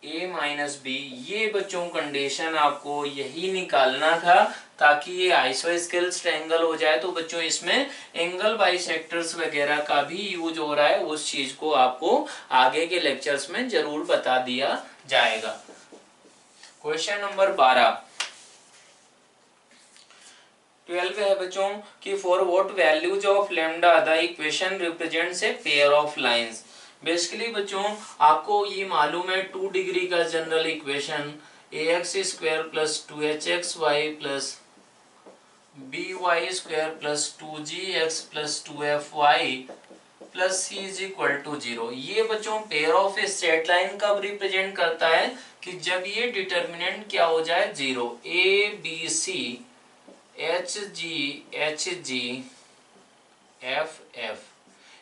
a minus b. ये बच्चों कंडीशन आपको यही निकालना था ताकि ये आइसोस्केल्स ट्रायंगल हो जाए। तो बच्चों इसमें एंगल बाइसेक्टर्स वगैरह का भी यूज हो रहा है, उस चीज को आपको आगे के लेक्चर्स में जरूर बता दिया जाएगा। क्वेश्चन नंबर 12 है बच्चों कि for what values of lambda the equation represents a pair of lines. Basically बच्चों आपको ये मालूम है 2 डिग्री का general equation ax square plus 2hxy plus by square plus 2gx plus 2fy plus c is equal to 0। ये बच्चों pair of a straight line कब represent करता है कि जब ये डिटर्मिनेंट क्या हो जाए 0, a b c h g f f।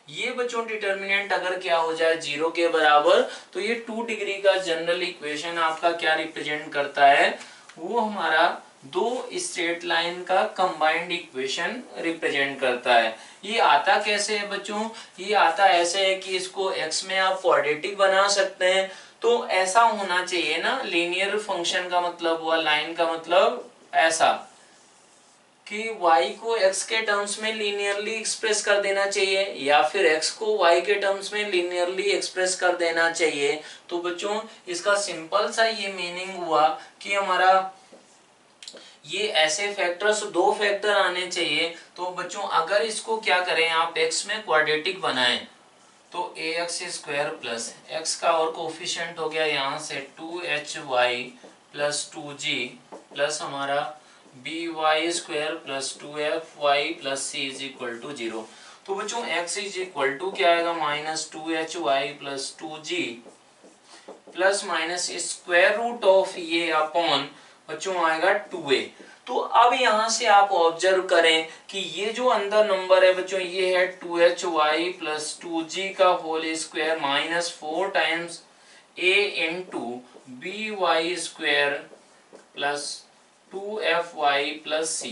ये बच्चों डिटर्मिनेंट अगर क्या हो जाए 0 के बराबर, तो ये 2 डिग्री का जनरल इक्वेशन आपका क्या रिप्रेजेंट करता है, वो हमारा दो स्ट्रेट लाइन का कंबाइंड इक्वेशन रिप्रेजेंट करता है। ये आता कैसे है बच्चों, ये आता ऐसे है कि इसको x में आप क्वाड्रेटिक बना सकते हैं। तो ऐसा होना चाहिए ना, लीनियर फंक्शन का मतलब हुआ, लाइन का मतलब ऐसा कि y को x के टर्म्स में लीनियरली एक्सप्रेस कर देना चाहिए या फिर x को y के टर्म्स में लीनियरली एक्सप्रेस कर देना चाहिए। तो बच्चों इसका सिंपल सा ये मीनिंग हुआ कि हमारा ये ऐसे फैक्टर्स, दो फैक्टर आने चाहिए। तो बच्चों अगर इसको क्या करें आप x में क्वाड्रेटिक बनाएं तो ax स्क्वायर प्लस x का और कोफिशिएंट हो गया यहाँ से 2hy प्लस 2g प्लस हमारा by square plus 2fy plus c is equal to 0। तो बच्चों x इज इक्वल टू क्या आएगा minus 2hy plus 2g plus minus square root of ये अपॉन बच्चों आएगा 2a। तो अब यहां से आप ऑब्जर्व करें कि ये जो अंदर नंबर है बच्चों ये है 2hy प्लस 2g का whole square minus 4 times a into by square plus 2fy plus c।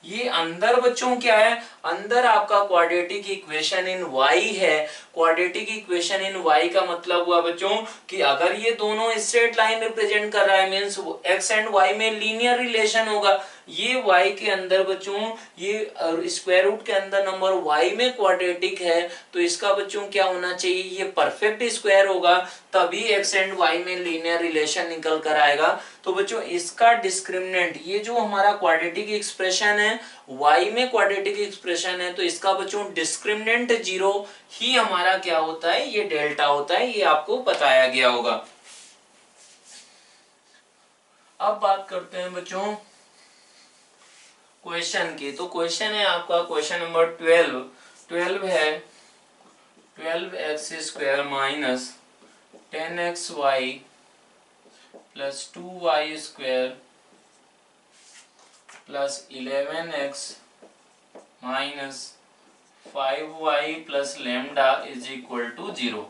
ये अंदर बच्चों क्या है, अंदर आपका क्वाड्रेटिक इक्वेशन इन y है। क्वाड्रेटिक इक्वेशन इन y का मतलब हुआ बच्चों कि अगर ये दोनों स्ट्रेट लाइन रिप्रेजेंट कर रहा है मींस x एंड y में लीनियर रिलेशन होगा। ये y के अंदर बच्चों ये स्क्वायर रूट के अंदर नंबर y में क्वाड्रेटिक है, तो इसका बच्चों क्या होना चाहिए, ये परफेक्ट स्क्वायर होगा, तभी x एंड y में लीनियर रिलेशन निकल कर आएगा। तो बच्चों इसका डिस्क्रिमिनेंट, ये जो हमारा क्वाड्रेटिक एक्सप्रेशन है y में क्वाड्रेटिक एक्सप्रेशन है, तो इसका बच्चों डिस्क्रिमिनेंट 0 ही हमारा क्या होता है, ये डेल्टा होता है। ये आपको बताया गया होगा। अब बात करते हैं बच्चों क्वेश्चन की। तो क्वेश्चन है आपका क्वेश्चन नंबर 12 है 12x square minus 10xy plus 2y square plus 11x minus 5y plus lambda is equal to 0।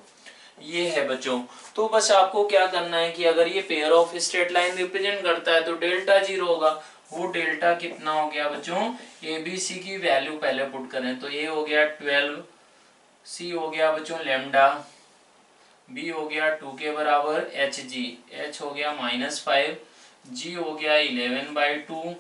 ये है बच्चों। तो बस आपको क्या करना है कि अगर ये pair of straight line represent करता है तो डेल्टा 0 होगा। वो डेल्टा कितना हो गया बच्चों, ए बी सी की वैल्यू पहले पुट करें तो ए हो गया 12, सी हो गया बच्चों लैम्डा, बी हो गया 2 के बराबर एच जी, एच हो गया -5, जी हो गया 11/2,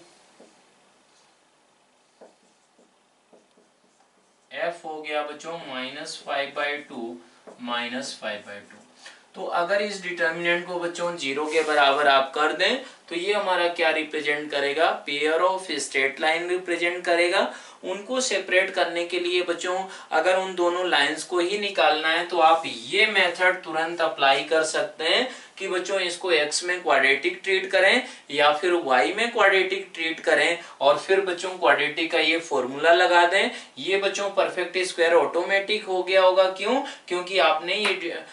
एफ हो गया बच्चों -5/2 -5/2। तो अगर इस डिटर्मिनेंट को बच्चों 0 के बराबर आप कर दें तो ये हमारा क्या रिप्रेजेंट करेगा, pair of straight line represent करेगा। उनको सेपरेट करने के लिए बच्चों अगर उन दोनों लाइंस को ही निकालना है तो आप ये मेथड तुरंत अप्लाई कर सकते हैं कि बच्चों इसको x में क्वाड्रेटिक ट्रीट करें या फिर y में क्वाड्रेटिक ट्रीट करें और फिर बच्चों क्वाड्रेटिक का ये फॉर्मूला लगा दें। ये बच्चों परफेक्ट स्क्वायर ऑटोमेटिक हो गया होगा। क्यों, क्योंकि आपने ये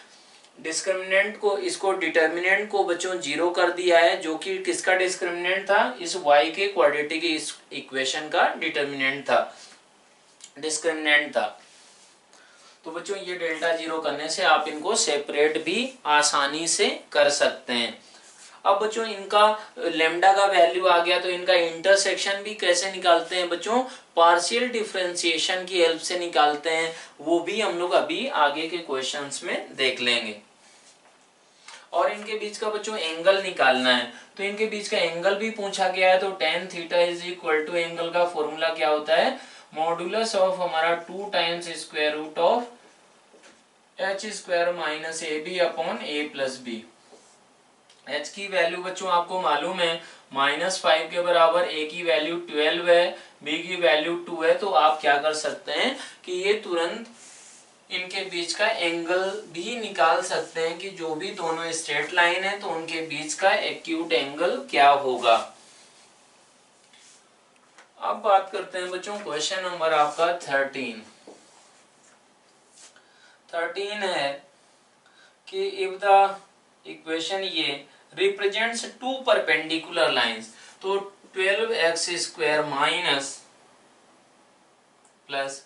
डिस्क्रिमिनेंट को, इसको डिटर्मिनेंट को बच्चों 0 कर दिया है, जो कि किसका डिस्क्रिमिनेंट था, इस y के क्वाड्रेटिक इक्वेशन का डिटर्मिनेंट था, डिस्क्रिमिनेंट था। तो बच्चों ये डेल्टा 0 करने से आप इनको सेपरेट भी आसानी से कर सकते हैं। अब बच्चों इनका लेमडा का वैल्यू आ गया तो इनका इंटरसेक्शन भी कैसे निकालते हैं बच्चों, पार्शियल डिफरेंशिएशन की हेल्प से निकालते हैं, वो भी हम लोग अभी आगे के क्वेश्चंस में देख लेंगे। और इनके बीच का बच्चों एंगल निकालना है, तो इनके बीच का एंगल भी पूछा गया है। तो tan theta is equal to angle का फॉर्मूला क्या होता है, मॉडुलस ऑफ हमारा 2 times square root of H square minus A B upon A plus B. H की वैल्यू बच्चों आपको मालूम है -5 के बराबर, ए की वैल्यू 12 है, बी की वैल्यू 2 है। तो आप क्या कर सकते हैं कि ये तुरंत इनके बीच का एंगल भी निकाल सकते हैं कि जो भी दोनों स्ट्रेट लाइन है तो उनके बीच का एक्यूट एंगल क्या होगा। अब बात करते हैं बच्चों क्वेश्चन नंबर आपका 13 है कि इफ द इक्वेशन ये रिप्रेजेंट्स 2 परपेंडिकुलर लाइंस, तो 12x square minus plus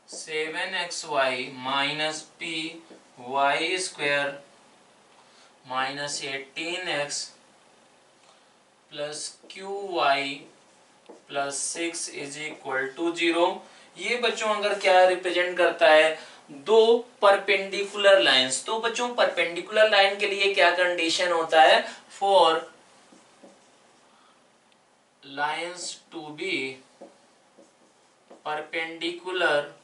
7xy minus P Y square minus 18x plus Q Y plus 6 is equal to 0। ये बच्चों अगर क्या रिप्रेजेंट करता है, 2 परपेंडिकुलर लाइंस। तो बच्चों परपेंडिकुलर लाइन के लिए क्या कंडीशन होता है, for lines to be perpendicular,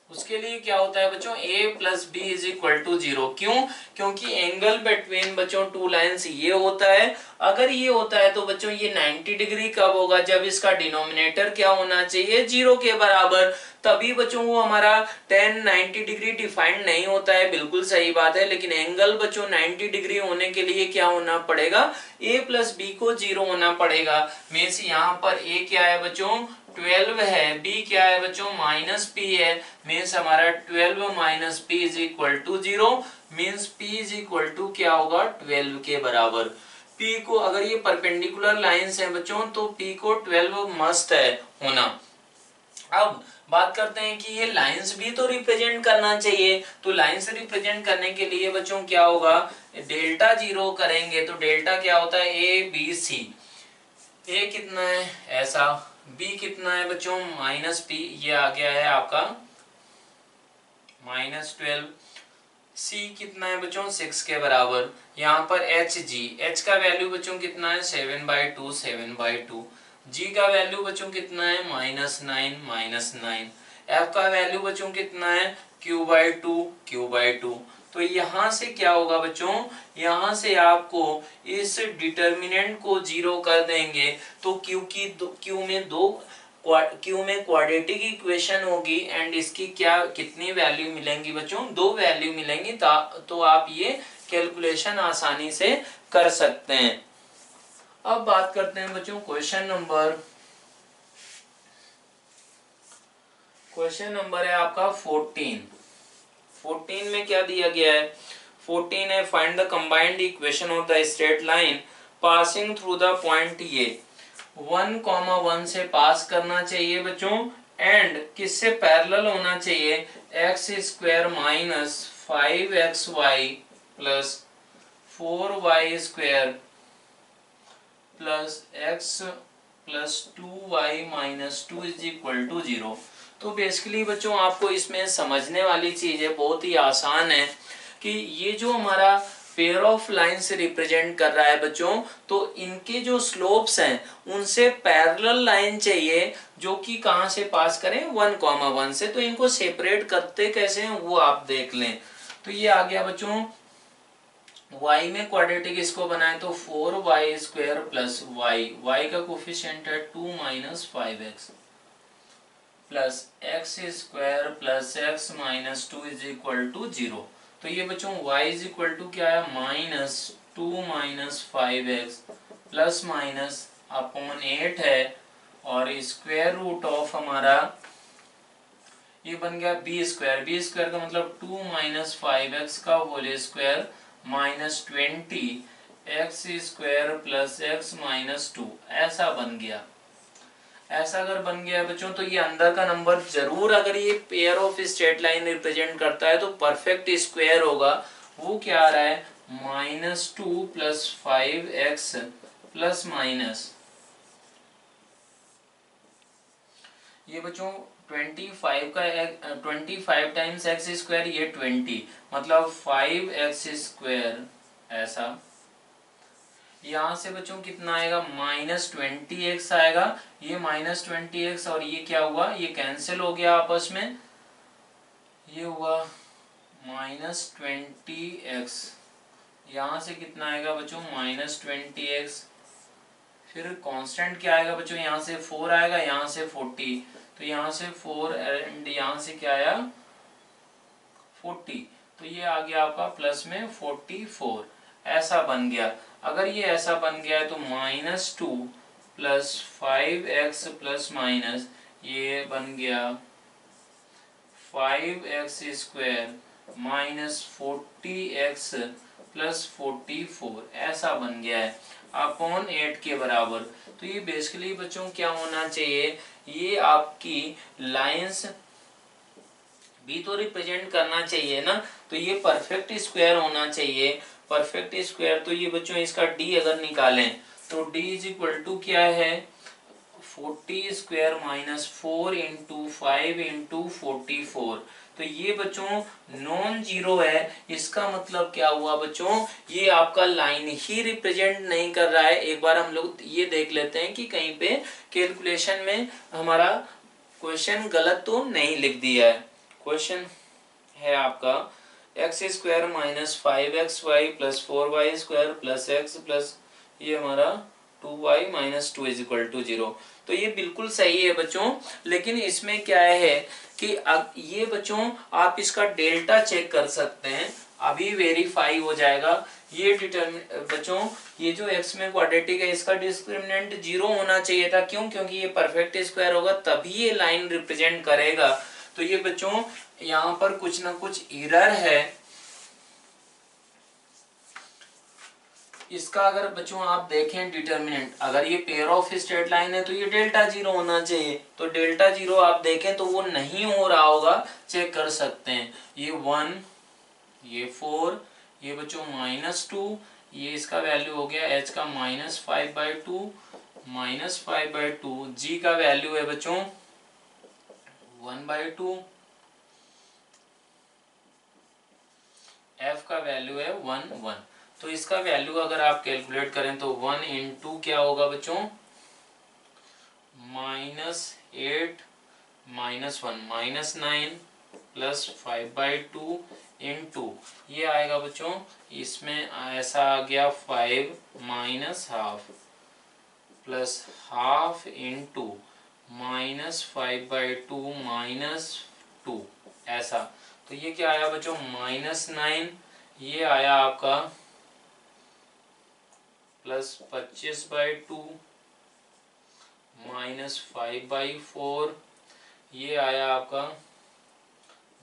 उसके लिए क्या होता है बच्चों, a plus B is equal to 0। क्यों, क्योंकि एंगल बिटवीन बच्चों 2 लाइंस ये होता है। अगर ये होता है तो बच्चों ये 90 डिग्री कब होगा, जब इसका डिनोमिनेटर क्या होना चाहिए, 0 के बराबर। तभी बच्चों वो हमारा tan 90 डिग्री डिफाइंड नहीं होता है, बिल्कुल सही बात है। लेकिन एंगल बच्चों 90 डिग्री होने के लिए क्या होना पड़ेगा, a प्लस बी को 0 होना पड़ेगा। मीन्स यहाँ पर a क्या है बच्चों 12 है, b क्या है बच्चों माइनस p है। मीन्स हमारा 12 minus p is equal to 0। Means p is equal to क्या होगा 12 के बराबर। p को अगर ये परपेंडिकुलर लाइंस हैं बच्चों तो p को 12 मस्ट है होना। अब बात करते हैं कि ये लाइंस भी तो रिप्रेजेंट करना चाहिए। तो लाइंस रिप्रेजेंट करने के लिए बच्चों क्या होगा, डेल्टा 0 करेंगे। तो डेल्टा क्या होता है a b c। a कितना है ऐसा, b कितना है बच्चों माइनस p, ये आ गया है आपका -12। c कितना है बच्चों 6 के बराबर। यहाँ पर h का वैल्यू बच्चों कितना है 7/2। g का वैल्यू बच्चों कितना है -9। f का वैल्यू बच्चों कितना है q/2। तो यहाँ से क्या होगा बच्चों, यहाँ से आपको इस डिटर्मिनेंट को 0 कर देंगे तो क्यू में क्वाड्रेटिक इक्वेशन होगी एंड इसकी क्या कितनी वैल्यू मिलेंगी बच्चों, 2 वैल्यू मिलेंगी। तो आप ये कैलकुलेशन आसानी से कर सकते हैं। अब बात करते हैं बच्चों क्वेश्चन नंबर है आपका 14 में क्या दिया गया है, 14 है find the combined equation of the straight line passing through the point ये 1,1 से पास करना चाहिए बच्चों एंड किससे पैरेलल होना चाहिए, X square minus 5xy plus 4y square plus x plus 2y minus 2 is equal to 0। तो बेसिकली बच्चों आपको इसमें समझने वाली चीज है, बहुत ही आसान है कि ये जो हमारा पेयर ऑफ लाइन से रिप्रेजेंट कर रहा है बच्चों, तो इनके जो स्लोप्स हैं उनसे पैरेलल लाइन चाहिए जो कि कहां से पास करें 1,1 से। तो इनको सेपरेट करते कैसे हैं वो आप देख लें। तो ये आ गया बच्चों y में क्वाड्रेटिक इसको बनाए तो 4y स्क्वायर प्लस y का कोफिशिएंट है 2 minus 5x plus x square plus x minus 2 is equal to 0। तो ये बच्चों y इज इक्वल टू क्या है -2 minus 5x plus minus upon 8 है और स्क्वायर रूट ऑफ हमारा ये बन गया b स्क्वायर का मतलब 2 माइनस 5x का whole square minus 20 x square plus x minus 2 ऐसा बन गया। ऐसा अगर बन गया बच्चों तो ये अंदर का नंबर जरूर, अगर ये pair of straight line represent करता है तो परफेक्ट स्क्वायर होगा वो क्या आ रहा है, -2 + 5x प्लस माइनस, ये बच्चों 25 का 25 टाइम्स एक्स स्क्वायर, ये 20 मतलब 5x², ऐसा। यहाँ से बच्चों कितना आएगा, -20x आएगा, ये -20x और ये क्या हुआ, ये कैंसिल हो गया आपस में, ये हुआ -20x, यहाँ से कितना आएगा बच्चों, -20x, फिर कांस्टेंट क्या आएगा बच्चों, यहाँ से 4 आएगा, यहाँ से 40, तो यहाँ से 4 एंड यहाँ से क्या आया 40, तो ये आ गया आपका प्लस में 44, ऐसा बन गया। अगर ये ऐसा बन गया है तो -2 + 5x प्लस माइनस, ये बन गया 5x² -40x प्लस 44, ऐसा बन गया है अपॉन 8 के बराबर। तो ये बेसिकली बच्चों क्या होना चाहिए, ये आपकी लाइंस भी तो रिप्रेजेंट करना चाहिए ना, तो ये परफेक्ट स्क्वायर होना चाहिए। परफेक्ट स्क्वायर तो ये बच्चों इसका d अगर निकालें तो d = क्या है, 40² -4 × 5 × 44, तो ये बच्चों नॉन जीरो है। इसका मतलब क्या हुआ बच्चों, ये आपका लाइन ही रिप्रेजेंट नहीं कर रहा है। एक बार हम लोग ये देख लेते हैं कि कहीं पे कैलकुलेशन में हमारा क्वेश्चन गलत तो नहीं लिख दिया है। क्वेश्चन है आपका x² - 5xy + 4y² + x plus ये हमारा 2y - 2 = 0। तो ये बिल्कुल सही है बच्चों, लेकिन इसमें क्या है कि अब ये बच्चों आप इसका डेल्टा चेक कर सकते हैं, अभी वेरीफाई हो जाएगा। ये बच्चों ये जो x में क्वाड्रेटिक है इसका डिस्क्रिमिनेंट 0 होना चाहिए था, क्यों, क्योंकि ये परफेक्ट स्क्वायर होगा तभी ये लाइन रिप्रेजेंट करेगा। तो ये बच्चों यहाँ पर कुछ ना कुछ एरर है। इसका अगर बच्चों आप देखें डिटर्मिनेंट, अगर ये पेयर ऑफ स्ट्रेट लाइन है तो ये डेल्टा 0 होना चाहिए, तो डेल्टा 0 आप देखें तो वो नहीं हो रहा होगा, चेक कर सकते हैं। ये 1, ये 4, ये बच्चों -2, ये इसका वैल्यू हो गया h का -5/2, -5/2, g का वैल्यू है बच्चों 1/2, f का वैल्यू है 1, तो इसका वैल्यू अगर आप कैलकुलेट करें तो 1 × क्या होगा बच्चों, -8 - 1 -9 + 5/2 × ये आएगा बच्चों, इसमें ऐसा आ गया 5 - ½ प्लस ½ × -5/2 - 2, ऐसा। तो ये क्या आया बच्चों, -9, ये आया आपका प्लस 25/2 -5/4, ये आया आपका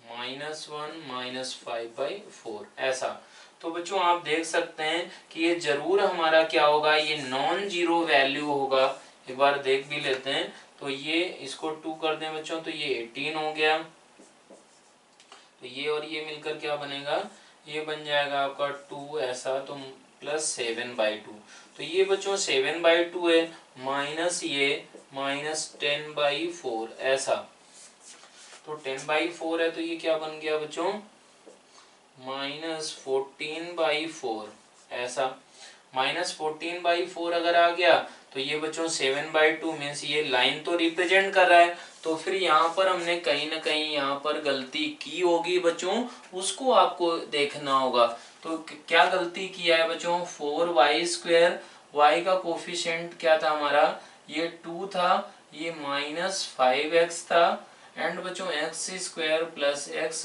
-1 -5/4, ऐसा। तो बच्चों आप देख सकते हैं कि ये जरूर हमारा क्या होगा, ये नॉन जीरो वैल्यू होगा। एक बार देख भी लेते हैं, तो ये इसको 2 कर दें बच्चों तो ये 18 हो गया, तो ये और ये मिलकर क्या बनेगा, ये बन जाएगा आपका 2, ऐसा, तो प्लस 7/2, तो ये बच्चों 7/2 है, माइनस ये -10/4, ऐसा। तो 10/4 है तो ये क्या बन गया बच्चों, -14/4, ऐसा। -14/4 अगर आ गया तो ये बच्चों 7/2 मीन्स ये लाइन तो रिप्रेजेंट कर रहा है, तो फिर यहाँ पर हमने कहीं ना कहीं यहाँ पर गलती की होगी बच्चों, उसको आपको देखना होगा। तो क्या गलती किया है बच्चों, 4y², y का कोफिशिएंट क्या था हमारा, ये 2 था, ये -5x था, एंड बच्चों x² + x -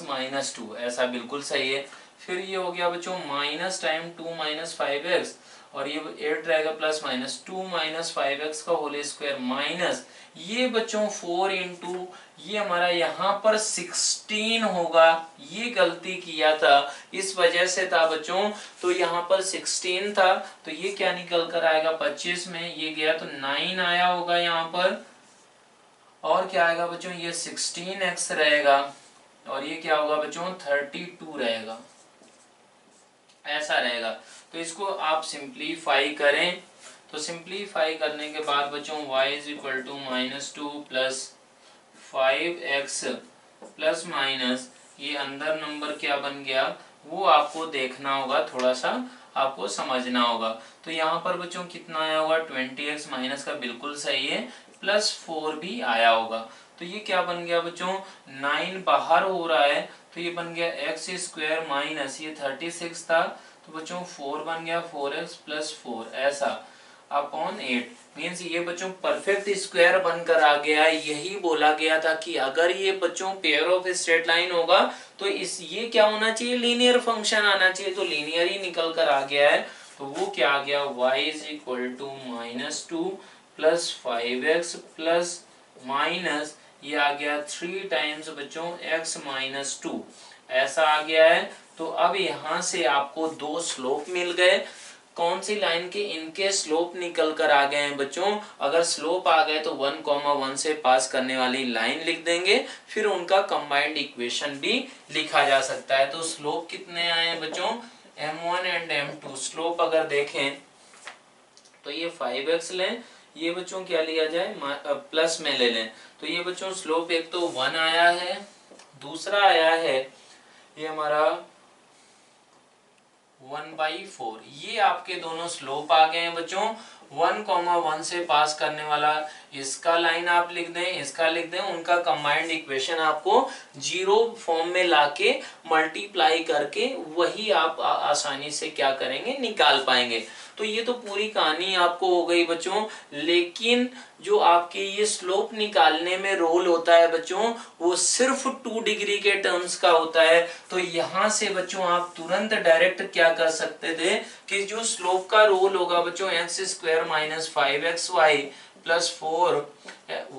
2, ऐसा बिल्कुल सही है। फिर ये हो गया बच्चों माइनस टाइम 2 - 5x, और ये 8 रहेगा प्लस माइनस 2 - 5x का होल स्क्वायर माइनस ये बच्चों 4 × ये हमारा यहाँ पर 16 होगा, ये गलती किया था, इस वजह से था बच्चों। तो यहाँ पर 16 था, तो ये क्या निकल कर आएगा 25 में, ये गया तो 9 आया होगा यहाँ पर, और क्या आएगा बच्चों, ये 16x रहेगा, और ये क्या होगा बच्चों 32 रहेगा। ऐसा रहेगा। तो इसको आप सिंप्लीफाई करें, तो सिंप्लीफाई करने के बाद बच्चों y is equal to -2 plus 5x plus minus ये अंदर नंबर क्या बन गया वो आपको देखना होगा, थोड़ा सा आपको समझना होगा। तो यहाँ पर बच्चों कितना आया होगा 20x माइनस का बिल्कुल सही है, प्लस 4 भी आया होगा। तो ये क्या बन गया बच्चों 9 बाहर हो रहा है तो ये बन गया x स्क्वायर माइनस ये 36 था तो बच्चों 4 बन गया 4x प्लस 4 ऐसा अपॉन 8 मीन्स ये बच्चों परफेक्ट स्क्वायर बनकर आ गया है। यही बोला गया था कि अगर ये बच्चों पेयर ऑफ स्ट्रेट लाइन होगा तो इस ये क्या होना चाहिए लीनियर फंक्शन आना चाहिए, तो लीनियर ही निकल कर आ गया है। तो वो क्या आ गया y is equal to -2 plus 5x plus minus ये आ गया 3 टाइम्स बच्चों x माइनस 2 ऐसा आ गया है। तो अब यहाँ से आपको दो स्लोप मिल गए, कौन सी लाइन के इनके स्लोप निकल कर आ गए हैं बच्चों। अगर स्लोप आ गए तो 1,1 से पास करने वाली लाइन लिख देंगे, फिर उनका कंबाइंड इक्वेशन भी लिखा जा सकता है। तो स्लोप कितने आए हैं बच्चों m1 एंड m2। स्लोप अगर देखें तो ये 5x लें, ये बच्चों क्या लिया जाए प्लस में ले लें। तो ये बच्चों स्लोप एक तो 1 आया है, दूसरा आया है ये हमारा 1/4। ये आपके दोनों स्लोप आ गए हैं बच्चों। 1,1 से पास करने वाला इसका लाइन आप लिख दें, इसका लिख दें, उनका कंबाइंड इक्वेशन आपको जीरो फॉर्म में लाके मल्टीप्लाई करके वही आप आसानी से क्या करेंगे निकाल पाएंगे। तो ये तो पूरी कहानी आपको हो गई बच्चों, लेकिन जो आपके ये स्लोप निकालने में रोल होता है बच्चों वो सिर्फ 2 डिग्री के टर्म्स का होता है। तो यहां से बच्चों आप तुरंत डायरेक्ट क्या कर सकते थे कि जो स्लोप का रोल होगा बच्चों x square minus 5xy plus 4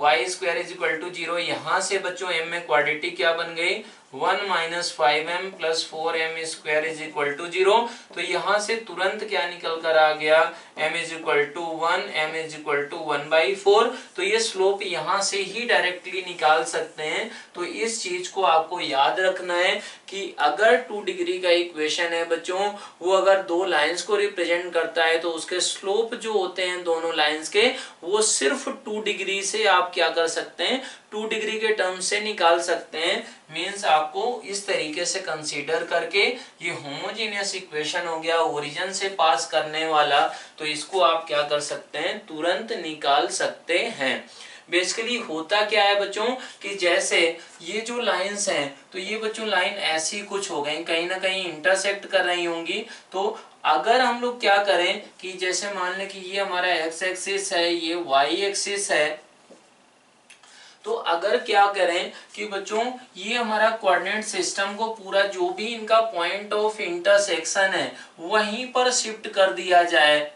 y square is equal to 0। यहाँ से बच्चों m में क्वाड्रेटिक क्या बन गई 1 minus 5m plus 4m square is equal to 0। तो यहाँ से तुरंत क्या निकल कर आ गया m is equal to 1, m is equal to 1/4। तो ये स्लोप यहाँ से ही डायरेक्टली निकाल सकते हैं। तो इस चीज को आपको याद रखना है कि अगर 2 डिग्री का इक्वेशन है बच्चों वो अगर दो लाइंस को रिप्रेजेंट करता है तो उसके स्लोप जो होते हैं दोनों लाइंस के वो सिर्फ 2 डिग्री से आप क्या कर सकते हैं 2 डिग्री के टर्म से निकाल सकते हैं। मीन्स आपको इस तरीके से कंसीडर करके ये होमोजेनियस इक्वेशन हो गया ओरिजिन से पास करने वाला, तो इसको आप क्या कर सकते हैं तुरंत निकाल सकते हैं। बेसिकली होता क्या है बच्चों कि जैसे ये जो लाइंस हैं तो ये बच्चों लाइन ऐसी कुछ हो गई कहीं ना कहीं इंटरसेक्ट कर रही होंगी। तो अगर हम लोग क्या करें कि जैसे मान लें कि ये हमारा x एक्सिस है ये y एक्सिस है, तो अगर क्या करें कि बच्चों ये हमारा कोऑर्डिनेट सिस्टम को पूरा जो भी इनका पॉइंट ऑफ इंटरसेक्शन है वहीं पर शिफ्ट कर दिया जाए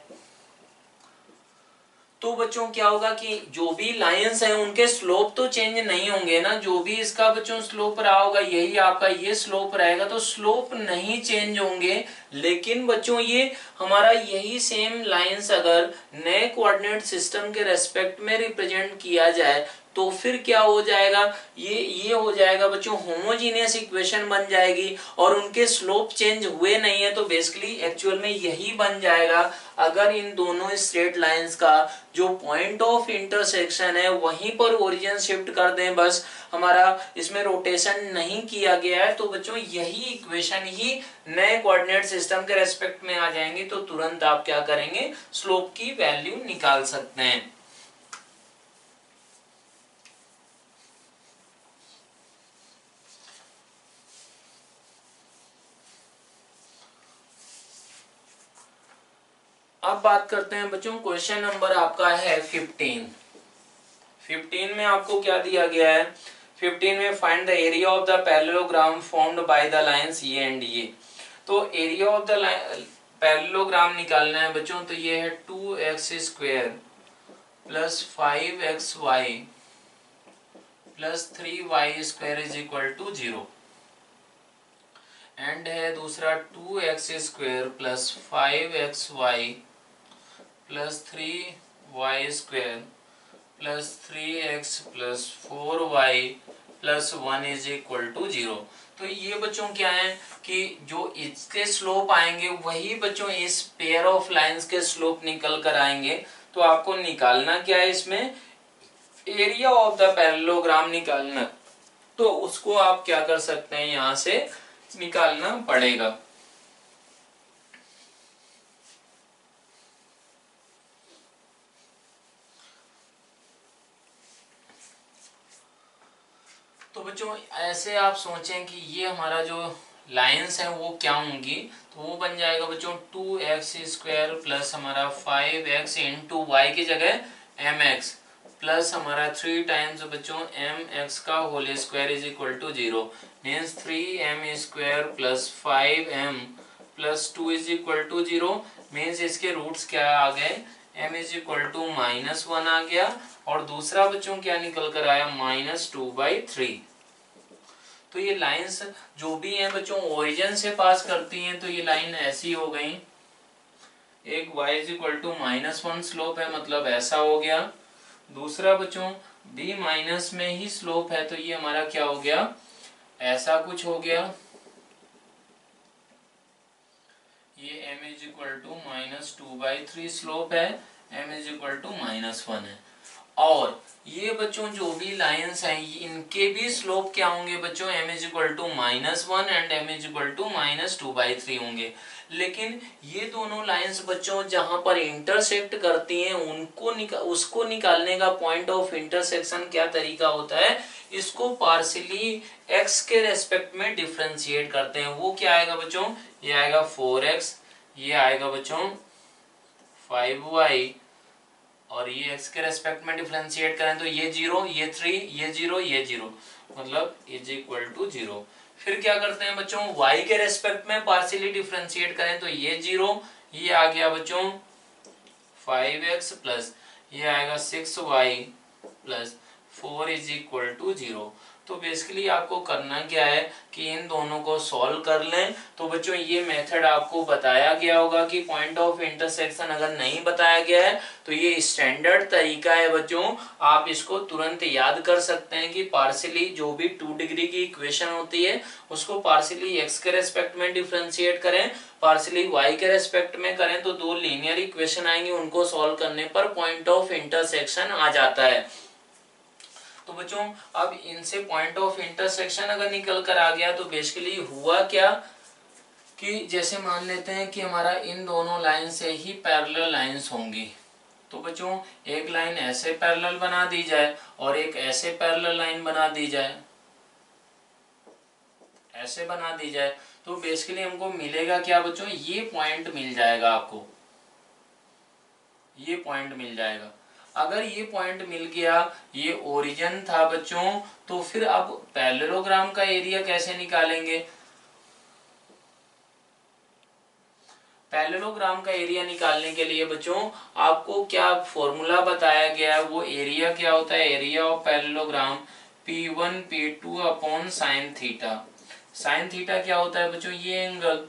तो बच्चों क्या होगा कि जो भी लाइंस हैं उनके स्लोप तो चेंज नहीं होंगे ना। जो भी इसका बच्चों स्लोप रहा होगा यही आपका ये स्लोप रहेगा, तो स्लोप नहीं चेंज होंगे। लेकिन बच्चों ये हमारा यही सेम लाइंस अगर नए कोऑर्डिनेट सिस्टम के रेस्पेक्ट में रिप्रेजेंट किया जाए तो फिर क्या हो जाएगा ये हो जाएगा बच्चों होमोजीनियस इक्वेशन बन जाएगी और उनके स्लोप चेंज हुए नहीं है। तो बेसिकली एक्चुअल में यही बन जाएगा अगर इन दोनों स्ट्रेट लाइंस का जो पॉइंट ऑफ इंटरसेक्शन है वहीं पर ओरिजिन शिफ्ट कर दें, बस हमारा इसमें रोटेशन नहीं किया गया है, तो बच्चों यही इक्वेशन ही नए कोऑर्डिनेट सिस्टम के रेस्पेक्ट में आ जाएंगे। तो तुरंत आप क्या करेंगे स्लोप की वैल्यू निकाल सकते हैं। अब बात करते हैं बच्चों क्वेश्चन नंबर आपका है 15 में आपको क्या दिया गया है 15 में find the area of the parallelogram formed by the lines ये एंड ये। तो एरिया ऑफ द पैरेललोग्राम निकालना है बच्चों, तो ये है 2x square plus 5xy plus 3y square is equal to 0 and है दूसरा 2x square plus 5xy plus 3y square plus 3x plus 4y plus 1 is equal to 0। तो ये बच्चों क्या है कि जो इसके स्लोप आएंगे वही बच्चों इस पेयर ऑफ लाइंस के स्लोप निकल कर आएंगे। तो आपको निकालना क्या है, इसमें एरिया ऑफ द पैरेललोग्राम निकालना। तो उसको आप क्या कर सकते हैं, यहां से निकालना पड़ेगा। तो बच्चों ऐसे आप सोचें कि ये हमारा जो लाइंस है वो क्या होंगी, तो वो बन जाएगा बच्चों 2x² प्लस हमारा 5x इंटू वाई की जगह mx प्लस हमारा 3 टाइम्स बच्चों mx का whole square is equal to 0 means 3m² plus 5m plus 2 is equal to 0 means इसके रूट्स क्या आ गए, m इज इक्वल टू -1 आ गया और दूसरा बच्चों क्या निकल कर आया -2/3। तो ये लाइंस जो भी हैं बच्चों ओरिजिन से पास करती हैं, तो ये लाइन ऐसी हो गई, एक y is equal to -1 slope है मतलब ऐसा हो गया, दूसरा बच्चों b माइनस में ही स्लोप है तो ये हमारा क्या हो गया, ऐसा कुछ हो गया। ये m is equal to -2/3 slope है, m इज इक्वल टू -1 है। और ये बच्चों जो भी लाइंस हैं इनके भी स्लोप क्या होंगे बच्चों, m is equal to -1 and m is equal to -2/3 होंगे। लेकिन ये दोनों लाइंस बच्चों जहां पर इंटरसेक्ट करती हैं उसको निकालने का पॉइंट ऑफ इंटरसेक्शन क्या तरीका होता है, इसको पार्शियली x के रेस्पेक्ट में डिफरेंशिएट करते हैं। वो क्या आएगा बच्चों, ये आएगा 4x, ये आएगा बच्चों 5y और ये x के रेस्पेक्ट में डिफरेंशिएट करें तो ये 0, ये 3, ये 0, ये 0 मतलब इज इक्वल टू 0। फिर क्या करते हैं बच्चों, y के रेस्पेक्ट में पार्शियली डिफरेंशिएट करें तो ये 0, ये आ गया बच्चों 5x प्लस ये आएगा 6y plus 4 is equal to 0। तो बेसिकली आपको करना क्या है कि इन दोनों को सॉल्व कर लें। तो बच्चों ये मेथड आपको बताया गया होगा कि पॉइंट ऑफ इंटरसेक्शन अगर नहीं बताया गया है तो ये स्टैंडर्ड तरीका है बच्चों, आप इसको तुरंत याद कर सकते हैं कि पार्शियली जो भी 2 डिग्री की इक्वेशन होती है उसको पार्शियली x के रेस्पेक्ट में डिफरेंशिएट करें, पार्शियली y के रेस्पेक्ट में करें तो 2 लीनियर इक्वेशन आएंगे, उनको सॉल्व करने पर पॉइंट ऑफ इंटरसेक्शन आ जाता है। तो बच्चों अब इनसे पॉइंट ऑफ इंटरसेक्शन अगर निकल कर आ गया तो बेसिकली हुआ क्या कि जैसे मान लेते हैं कि हमारा इन दोनों लाइन से ही पैरेलल लाइंस होंगी, तो बच्चों एक लाइन ऐसे पैरेलल बना दी जाए और एक ऐसे पैरेलल लाइन बना दी जाए, ऐसे बना दी जाए तो बेसिकली हमको मिलेगा क्या बच्चों, ये पॉइंट मिल जाएगा आपको, ये पॉइंट मिल जाएगा। अगर ये पॉइंट मिल गया, ये ओरिजिन था बच्चों, तो फिर अब पैरेललोग्राम का एरिया कैसे निकालेंगे, पैरेललोग्राम का एरिया निकालने के लिए बच्चों आपको क्या फॉर्मूला बताया गया है, वो एरिया क्या होता है, area of parallelogram P1 P2 upon sine theta. Sine theta क्या होता है बच्चों, ये एंगल,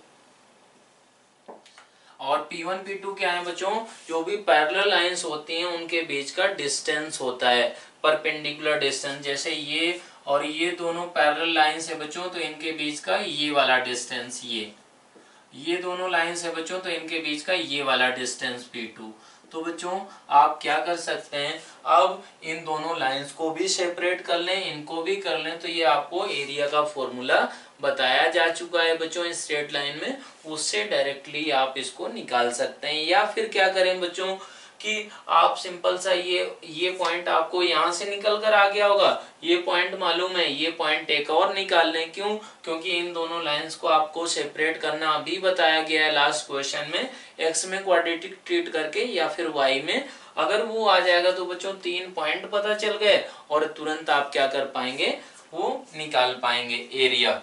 और P1 P2 क्या है बच्चों, जो भी पैरेलल लाइंस होती हैं उनके बीच का डिस्टेंस होता है, परपेंडिकुलर डिस्टेंस। जैसे ये और ये दोनों पैरेलल लाइंस है बच्चों तो इनके बीच का ये वाला डिस्टेंस, ये दोनों लाइंस है बच्चों तो इनके बीच का ये वाला डिस्टेंस P2। तो बच्चों आप क्या कर सकते हैं, अब इन दोनों लाइंस को भी सेपरेट कर लें, इनको भी कर लें, तो ये आपको एरिया का फॉर्मूला बताया जा चुका है बच्चों इस स्ट्रेट लाइन में, उससे डायरेक्टली आप इसको निकाल सकते हैं। या फिर क्या करें बच्चों कि आप सिंपल सा ये पॉइंट आपको यहाँ से निकल कर आ गया होगा, ये पॉइंट मालूम है, ये पॉइंट एक और निकाल लें, क्यों, क्योंकि इन दोनों लाइंस को आपको सेपरेट करना अभी बताया गया है लास्ट क्वेश्चन में, x में क्वाड्रेटिक ट्रीट करके या फिर y में। अगर वो आ जाएगा तो बच्चों 3 पॉइंट पता चल गए और तुरंत आप क्या कर पाएंगे, वो निकाल पाएंगे एरिया।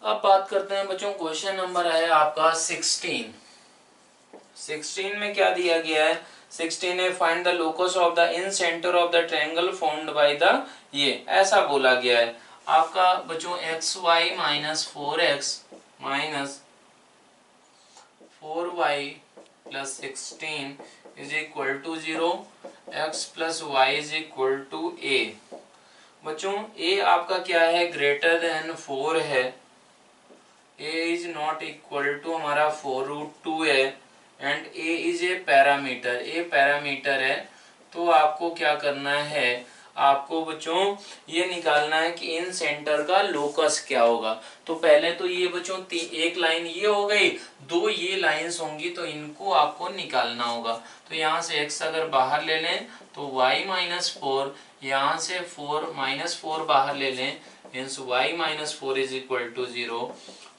अब बात करते हैं बच्चों, क्वेश्चन नंबर है आपका 16। 16 में क्या दिया गया है, 16 है find the locus of the incentre of the triangle formed by the, ये ऐसा बोला गया है। आपका बच्चों X Y minus 4x minus 4y plus 16 is equal to 0, X plus Y is equal to a। बच्चों a आपका क्या है, ग्रेटर देन 4 है, a is not equal to हमारा 4√2 है, and a is a parameter, a parameter है। तो आपको क्या करना है, आपको बच्चों ये निकालना है कि इन सेंटर का लोकस क्या होगा। तो पहले तो ये बच्चों एक लाइन ये हो गई, दो ये लाइंस होंगी, तो इनको आपको निकालना होगा। तो यहाँ से x अगर बाहर ले लें तो y माइनस 4, यहाँ से 4 माइनस 4 बाहर ले लें, means y minus 4 is equal to 0।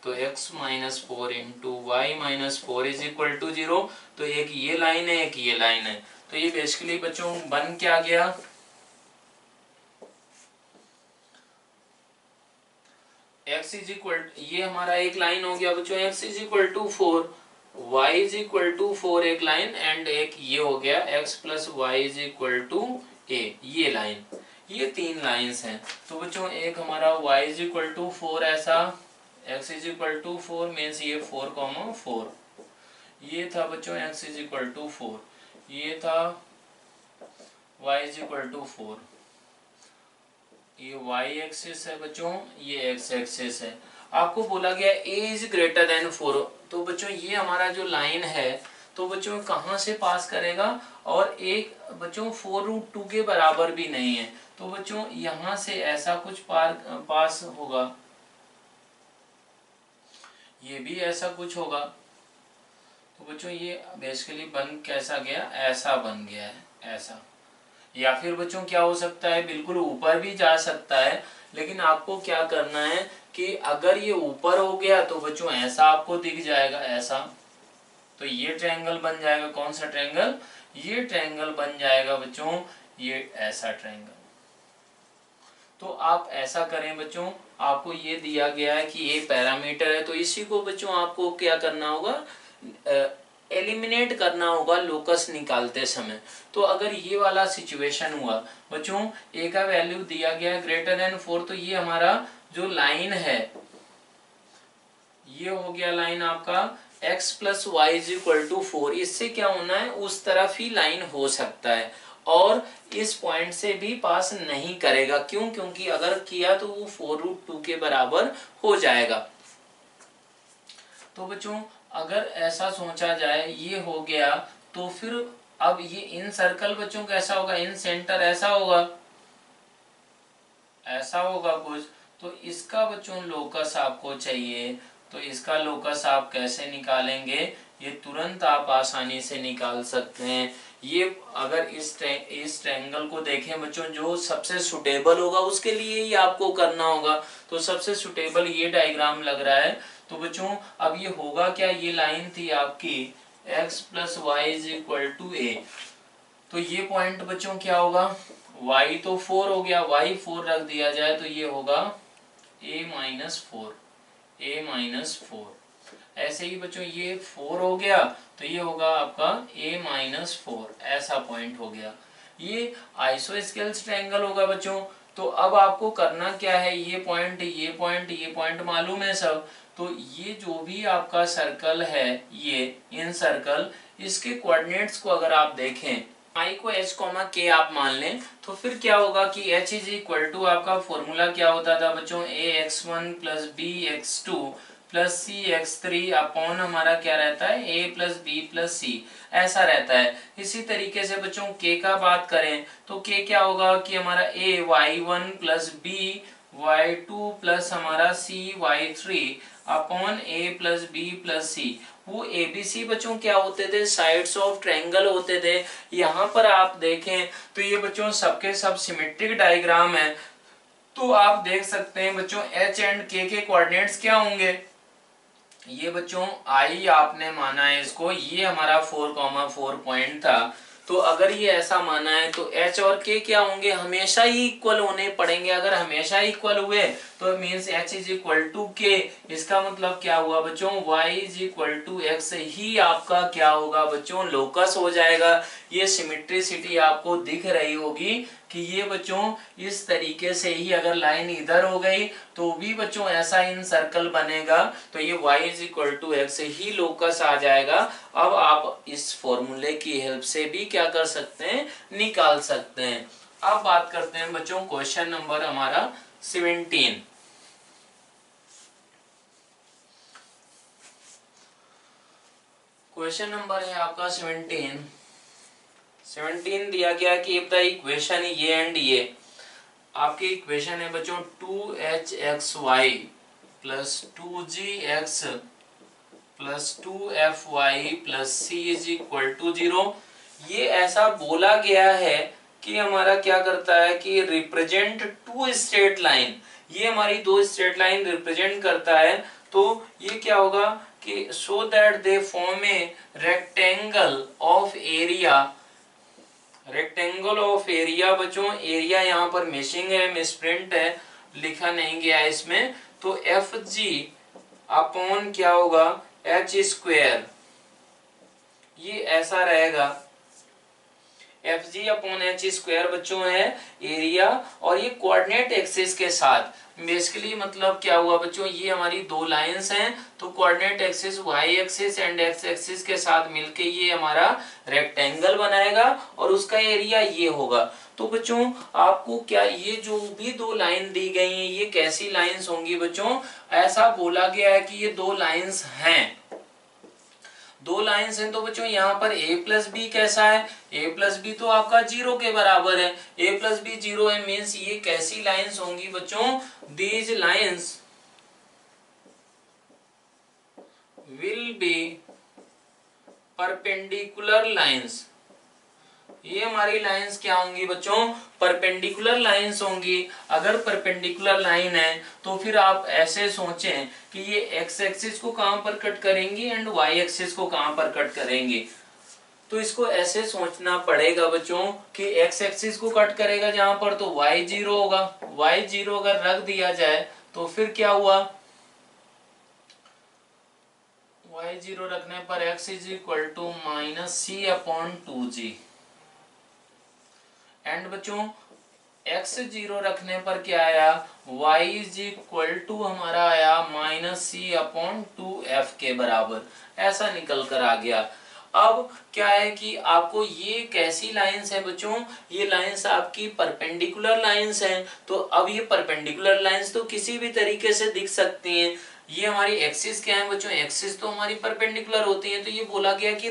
तो x minus 4 into Y minus 4 is equal to 0। तो एक ये लाइन है, एक ये लाइन है। तो ये बेसिकली बच्चों बन क्या गया, x इज इक्वल, ये हमारा एक लाइन हो गया बच्चों, x is equal to 4, y is equal to 4 एक लाइन, एंड एक ये हो गया x plus Y is equal to a, ये लाइन। ये तीन लाइंस हैं। तो बच्चों एक हमारा y इज इक्वल टू 4 ऐसा, x is equal to 4 means ये 4,4, ये था बच्चों x इज इक्वल टू 4, ये था y इज इक्वल टू 4, ये y एक्सिस है बच्चों, ये x एक्सिस है। आपको बोला गया a इज ग्रेटर देन 4, तो बच्चों ये हमारा जो लाइन है तो बच्चों कहाँ से पास करेगा, और एक बच्चों 4√2 के बराबर भी नहीं है, तो बच्चों यहाँ से ऐसा कुछ पास होगा, ये भी ऐसा कुछ होगा। तो बच्चों ये बेसिकली बन कैसा गया, ऐसा बन गया है, ऐसा। या फिर बच्चों क्या हो सकता है, बिल्कुल ऊपर भी जा सकता है, लेकिन आपको क्या करना है कि अगर ये ऊपर हो गया तो बच्चों ऐसा आपको दिख जाएगा, ऐसा। तो ये ट्रायंगल बन जाएगा, कौन सा ट्रायंगल, ये ट्रायंगल बन जाएगा बच्चों, ये ऐसा ट्रायंगल। तो आप ऐसा करें बच्चों, आपको ये दिया गया है कि ये पैरामीटर है, तो इसी को बच्चों आपको क्या करना होगा, एलिमिनेट करना होगा लोकस निकालते समय। तो अगर ये वाला सिचुएशन हुआ बच्चों, a का वैल्यू दिया गया ग्रेटर देन 4, तो ये हमारा जो लाइन है ये हो गया लाइन आपका x plus Y is equal to 4। इससे क्या होना है, उस तरफ ही लाइन हो सकता है, और इस पॉइंट से भी पास नहीं करेगा। क्यों, क्योंकि अगर किया तो वो 4√2 के बराबर हो जाएगा। तो बच्चों अगर ऐसा सोचा जाए, ये हो गया, तो फिर अब ये इन सर्कल बच्चों कैसा होगा, इन सेंटर ऐसा होगा, ऐसा होगा कुछ। तो इसका बच्चों लोकस आपको चाहिए, तो इसका लोकस आप कैसे निकालेंगे, ये तुरंत आप आसानी से निकाल सकते हैं। ये अगर इस ट्रायंगल को देखें बच्चों, जो सबसे सुटेबल होगा उसके लिए ही आपको करना होगा। तो सबसे सुटेबल ये डायग्राम लग रहा है। तो बच्चों अब ये होगा क्या, ये लाइन थी आपकी x plus Y is equal to a, तो ये पॉइंट बच्चों क्या होगा, y तो 4 हो गया, y 4 रख दिया जाए तो ये होगा a माइनस 4, a माइनस 4। ऐसे ही बच्चों ये 4 हो गया तो ये होगा आपका a माइनस 4, ऐसा पॉइंट हो गया। ये आइसोस्केल्स ट्रायंगल होगा बच्चों। तो अब आपको करना क्या है, ये पॉइंट ये पॉइंट ये पॉइंट मालूम है सब। तो ये जो भी आपका सर्कल है, ये इन सर्कल, इसके कोऑर्डिनेट्स को अगर आप देखें, i को h, k आप मान लें, तो फिर क्या होगा कि h इज इक्वल टू, आपका फॉर्मूला क्या होता था बच्चों, ax1 plus bx2 plus cx3 upon हमारा क्या रहता है, a plus b plus c, ऐसा रहता है। इसी तरीके से बच्चों k का बात करें तो k क्या होगा कि हमारा a y1 plus b y2 plus हमारा c y3 upon a plus b plus c। वो एबीसी बच्चों क्या होते थे, साइड्स ऑफ ट्रायंगल होते थे। यहाँ पर आप देखें तो ये बच्चों सबके सब सिमेट्रिक डायग्राम है। तो आप देख सकते हैं बच्चों h एंड k के कोऑर्डिनेट्स क्या होंगे, ये बच्चों i आपने माना है इसको, ये हमारा 4,4 पॉइंट था। तो अगर ये ऐसा माना है तो h और k क्या होंगे, हमेशा ही इक्वल होने पड़ेंगे। अगर हमेशा इक्वल हुए तो means h is equal to k, इसका मतलब क्या हुआ बच्चों, y is equal to x ही आपका क्या होगा बच्चों, लोकस हो जाएगा। ये सिमेट्रिसिटी आपको दिख रही होगी कि ये बच्चों इस तरीके से ही अगर लाइन इधर हो गई तो भी बच्चों ऐसा इन सर्कल बनेगा, तो ये y is equal to x ही लोकस आ जाएगा। अब आप इस फॉर्मूले की हेल्प से भी क्या कर सकते हैं, निकाल सकते हैं। अब बात करते हैं बच्चों क्वेश्चन नंबर हमारा 17। क्वेश्चन नंबर है आपका 17 दिया गया कि इफ द इक्वेशन ये एंड ये आपकी इक्वेशन है बच्चों 2hxy plus 2gx plus 2fy plus c is equal to 0। ये ऐसा बोला गया है कि हमारा क्या करता है कि रिप्रेजेंट टू स्ट्रेट लाइन, ये हमारी दो स्ट्रेट लाइन रिप्रेजेंट करता है। तो ये क्या होगा कि so that they form a rectangle of area, rectangle of area बच्चों, एरिया यहाँ पर मिसिंग है, मिसप्रिंट है, लिखा नहीं गया है इसमें। तो एफ जी अपॉन क्या होगा एच स्क्वेयर, ये ऐसा रहेगा, F G upon H square बच्चों है एरिया, और ये कोऑर्डिनेट एक्सिस के साथ। बेसिकली मतलब क्या हुआ बच्चों, ये हमारी दो लाइंस हैं, तो coordinate axis Y axis and X axis के साथ मिलके ये हमारा रेक्टेंगल बनाएगा और उसका एरिया ये होगा। तो बच्चों आपको क्या ये जो भी दो लाइन दी गई हैं ये कैसी लाइंस होंगी बच्चों, ऐसा बोला गया है कि ये दो लाइंस हैं, दो लाइंस हैं। तो बच्चों यहाँ पर a प्लस बी कैसा है, a प्लस बी तो आपका 0 के बराबर है, a प्लस बी 0 है, मीन्स ये कैसी लाइंस होंगी बच्चों, these lines will be perpendicular lines. ये हमारी लाइंस क्या होंगी बच्चों, परपेंडिकुलर लाइंस होंगी। अगर परपेंडिकुलर लाइन है तो फिर आप ऐसे सोचें कि ये एक्स एक्सिस को कहां पर कट करेंगी एंड वाई एक्सिस को कहां पर कट करेंगी। तो इसको ऐसे सोचना पड़ेगा बच्चों कि एक्स एक्सिस को कट करेगा जहां पर तो वाई 0 होगा, वाई 0 अगर रख दिया जाए तो फिर क्या हुआ, y0 रखने पर x is equal to minus C upon 2g, and बच्चों x0 रखने पर क्या आया, y इज इक्वल टू हमारा आया माइनस सी अपॉन 2f के बराबर, ऐसा निकल कर आ गया। अब क्या है कि आपको ये कैसी लाइंस है बच्चों, ये लाइंस आपकी परपेंडिकुलर लाइंस हैं। तो अब ये परपेंडिकुलर लाइंस तो किसी भी तरीके से दिख सकती हैं। ये हमारी एक्सिस क्या है बच्चों, एक्सिस तो हमारी परपेंडिकुलर होती है, तो ये बोला गया कि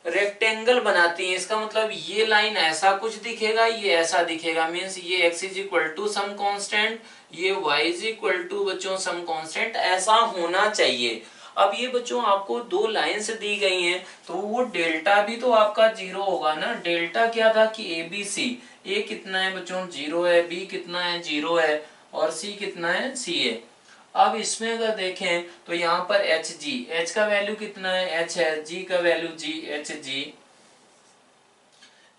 रेक्टेंगल बनाती है। इसका मतलब ये लाइन ऐसा कुछ दिखेगा, ये ऐसा दिखेगा, मीन्स ये x is equal to some constant, ये y इज इक्वल टू बच्चों सम कांस्टेंट, ऐसा होना चाहिए। अब ये बच्चों आपको दो लाइंस दी गई हैं तो वो डेल्टा भी तो आपका 0 होगा ना। डेल्टा क्या था कि ए बी सी, ए कितना है बच्चों 0 है, बी कितना है 0 है, और सी कितना है सी है। अब इसमें अगर देखें तो यहाँ पर एच जी, एच का वैल्यू कितना है एच है, जी का वैल्यू जी, एच जी,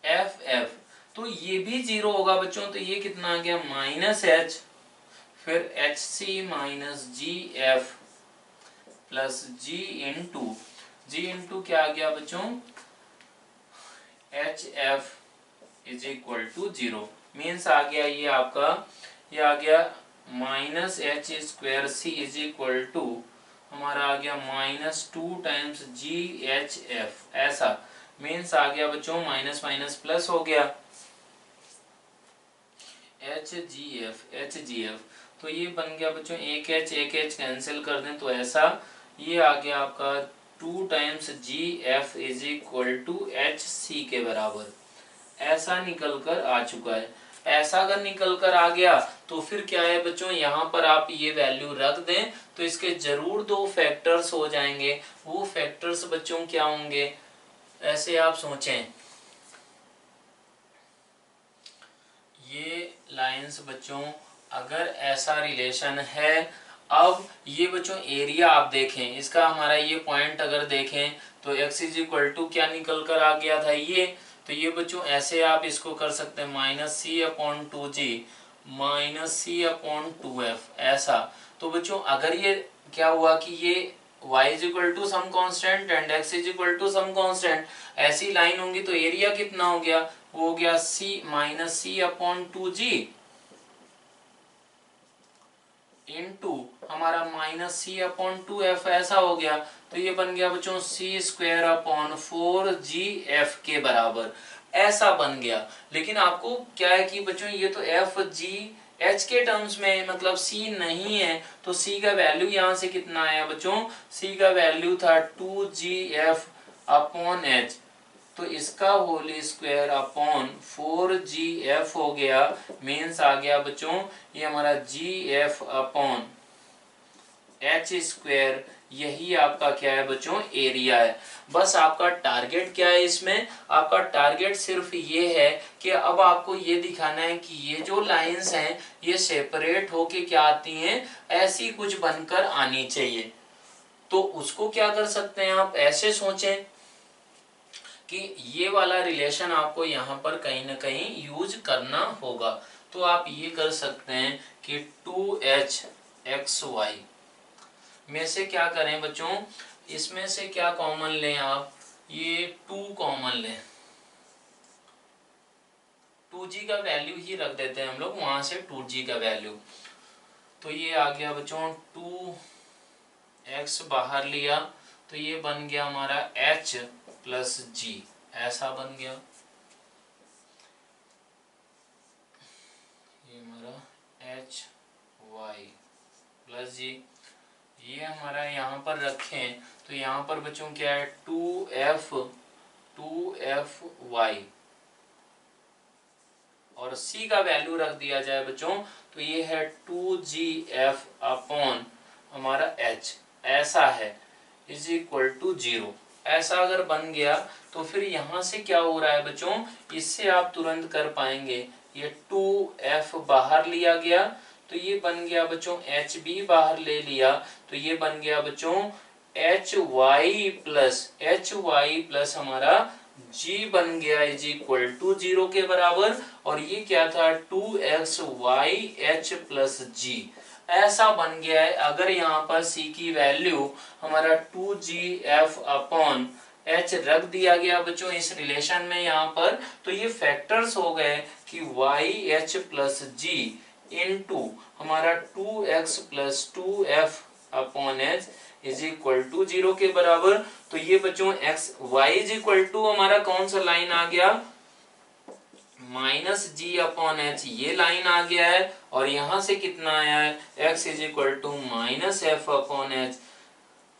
एफ एफ, तो ये भी 0 होगा बच्चों। तो ये कितना आ गया माइनस एच, फिर h c minus g f plus g into क्या आ गया बच्चों, h f is equal to 0, means आ गया ये आपका, ये आ गया minus h square c is equal to हमारा आ गया minus 2 times g h f, ऐसा मीन्स आ गया बच्चों माइनस माइनस प्लस हो गया एच जी एफ। तो ये बन गया बच्चों एक एच कैंसिल कर दें तो ऐसा, ये आ गया आपका 2 times G F is equal to H C के बराबर, ऐसा निकल कर आ चुका है। ऐसा अगर निकल कर आ गया तो फिर क्या है बच्चों, यहाँ पर आप ये वैल्यू रख दें तो इसके जरूर दो फैक्टर्स हो जाएंगे। वो फैक्टर्स बच्चों क्या होंगे, ऐसे आप सोचें, ये लाइंस बच्चों अगर ऐसा रिलेशन है, अब ये बच्चों एरिया आप देखें, इसका हमारा ये पॉइंट अगर देखें तो x इज इक्वल टू क्या निकल कर आ गया था ये, तो ये बच्चों ऐसे आप इसको कर सकते हैं minus C upon 2g, -c/2f ऐसा। तो बच्चों अगर ये क्या हुआ कि ये y is equal to some constant and x is equal to some constant, ऐसी लाइन होंगी तो एरिया कितना हो गया, वो हो गया c-c/2g इनटू हमारा -c/2f ऐसा हो गया। तो ये बन गया बच्चों c²/4gf के बराबर ऐसा बन गया। लेकिन आपको क्या है कि बच्चों ये तो एफ जी एच के टर्म्स में मतलब c नहीं है, तो c का वैल्यू यहाँ से कितना आया बच्चों, c का वैल्यू था 2gf/h, तो इसका होल स्क्वायर अपॉन 4gf हो गया, मीन्स आ गया बच्चों ये हमारा gf/h², यही आपका क्या है बच्चों, एरिया है। बस आपका टारगेट क्या है इसमें, आपका टारगेट सिर्फ ये है कि अब आपको ये दिखाना है कि ये जो लाइंस हैं ये सेपरेट होके क्या आती हैं, ऐसी कुछ बनकर आनी चाहिए। तो उसको क्या कर सकते हैं आप, ऐसे सोचें कि ये वाला रिलेशन आपको यहाँ पर कहीं ना कहीं यूज करना होगा। तो आप ये कर सकते हैं कि 2hxy में से क्या करें बच्चों, इसमें से क्या कॉमन लें आप, ये 2 कॉमन लें, 2g का वैल्यू ही रख देते हैं हम लोग, वहां से 2g का वैल्यू। तो ये आ गया बच्चों 2x बाहर लिया तो ये बन गया हमारा h प्लस g, ऐसा बन गया। ये हमारा h y प्लस g, ये हमारा यहाँ पर रखें तो यहाँ पर बच्चों क्या है 2f और c का वैल्यू रख दिया जाए बच्चों तो ये है 2gf अपॉन हमारा h ऐसा है इज इक्वल टू 0। ऐसा अगर बन गया तो फिर यहाँ से क्या हो रहा है बच्चों, इससे आप तुरंत कर पाएंगे, ये 2f बाहर लिया गया तो ये बन गया बच्चों h भी बाहर ले लिया तो ये बन गया बच्चों hy प्लस हमारा g बन गया इज इक्वल टू 0 के बराबर। और ये क्या था 2xyh प्लस g, ऐसा बन गया है। अगर यहाँ पर c की वैल्यू हमारा 2gf अपॉन h रख दिया गया बच्चों इस रिलेशन में यहाँ पर, तो ये फैक्टर्स हो गए कि yh प्लस g इनटू हमारा 2x plus 2f upon h is equal to 0 के बराबर। तो ये बच्चों x y is equal to हमारा कौन सा लाइन आ गया, -g अपॉन h, ये लाइन आ गया है। और यहां से कितना आया है x is equal to -f upon h,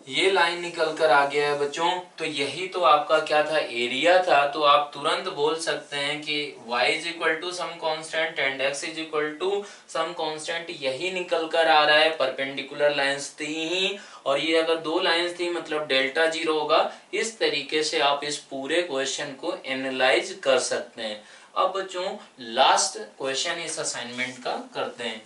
ये लाइन निकल कर आ गया है बच्चों। तो यही तो आपका क्या था, एरिया था। तो आप तुरंत बोल सकते हैं कि y is equal to some constant and x is equal to some constant, यही निकल कर आ रहा है। परपेंडिकुलर लाइंस थी ही, और ये अगर 2 लाइंस थी मतलब डेल्टा 0 होगा। इस तरीके से आप इस पूरे क्वेश्चन को एनालाइज कर सकते हैं। अब बच्चों लास्ट क्वेश्चन इस असाइनमेंट का करते हैं।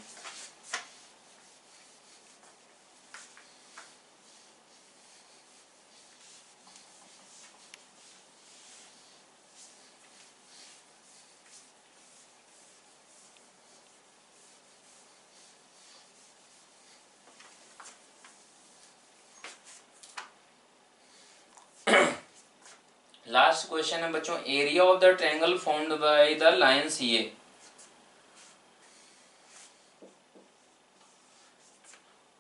लास्ट क्वेश्चन है बच्चों, area of the triangle formed by the line CA।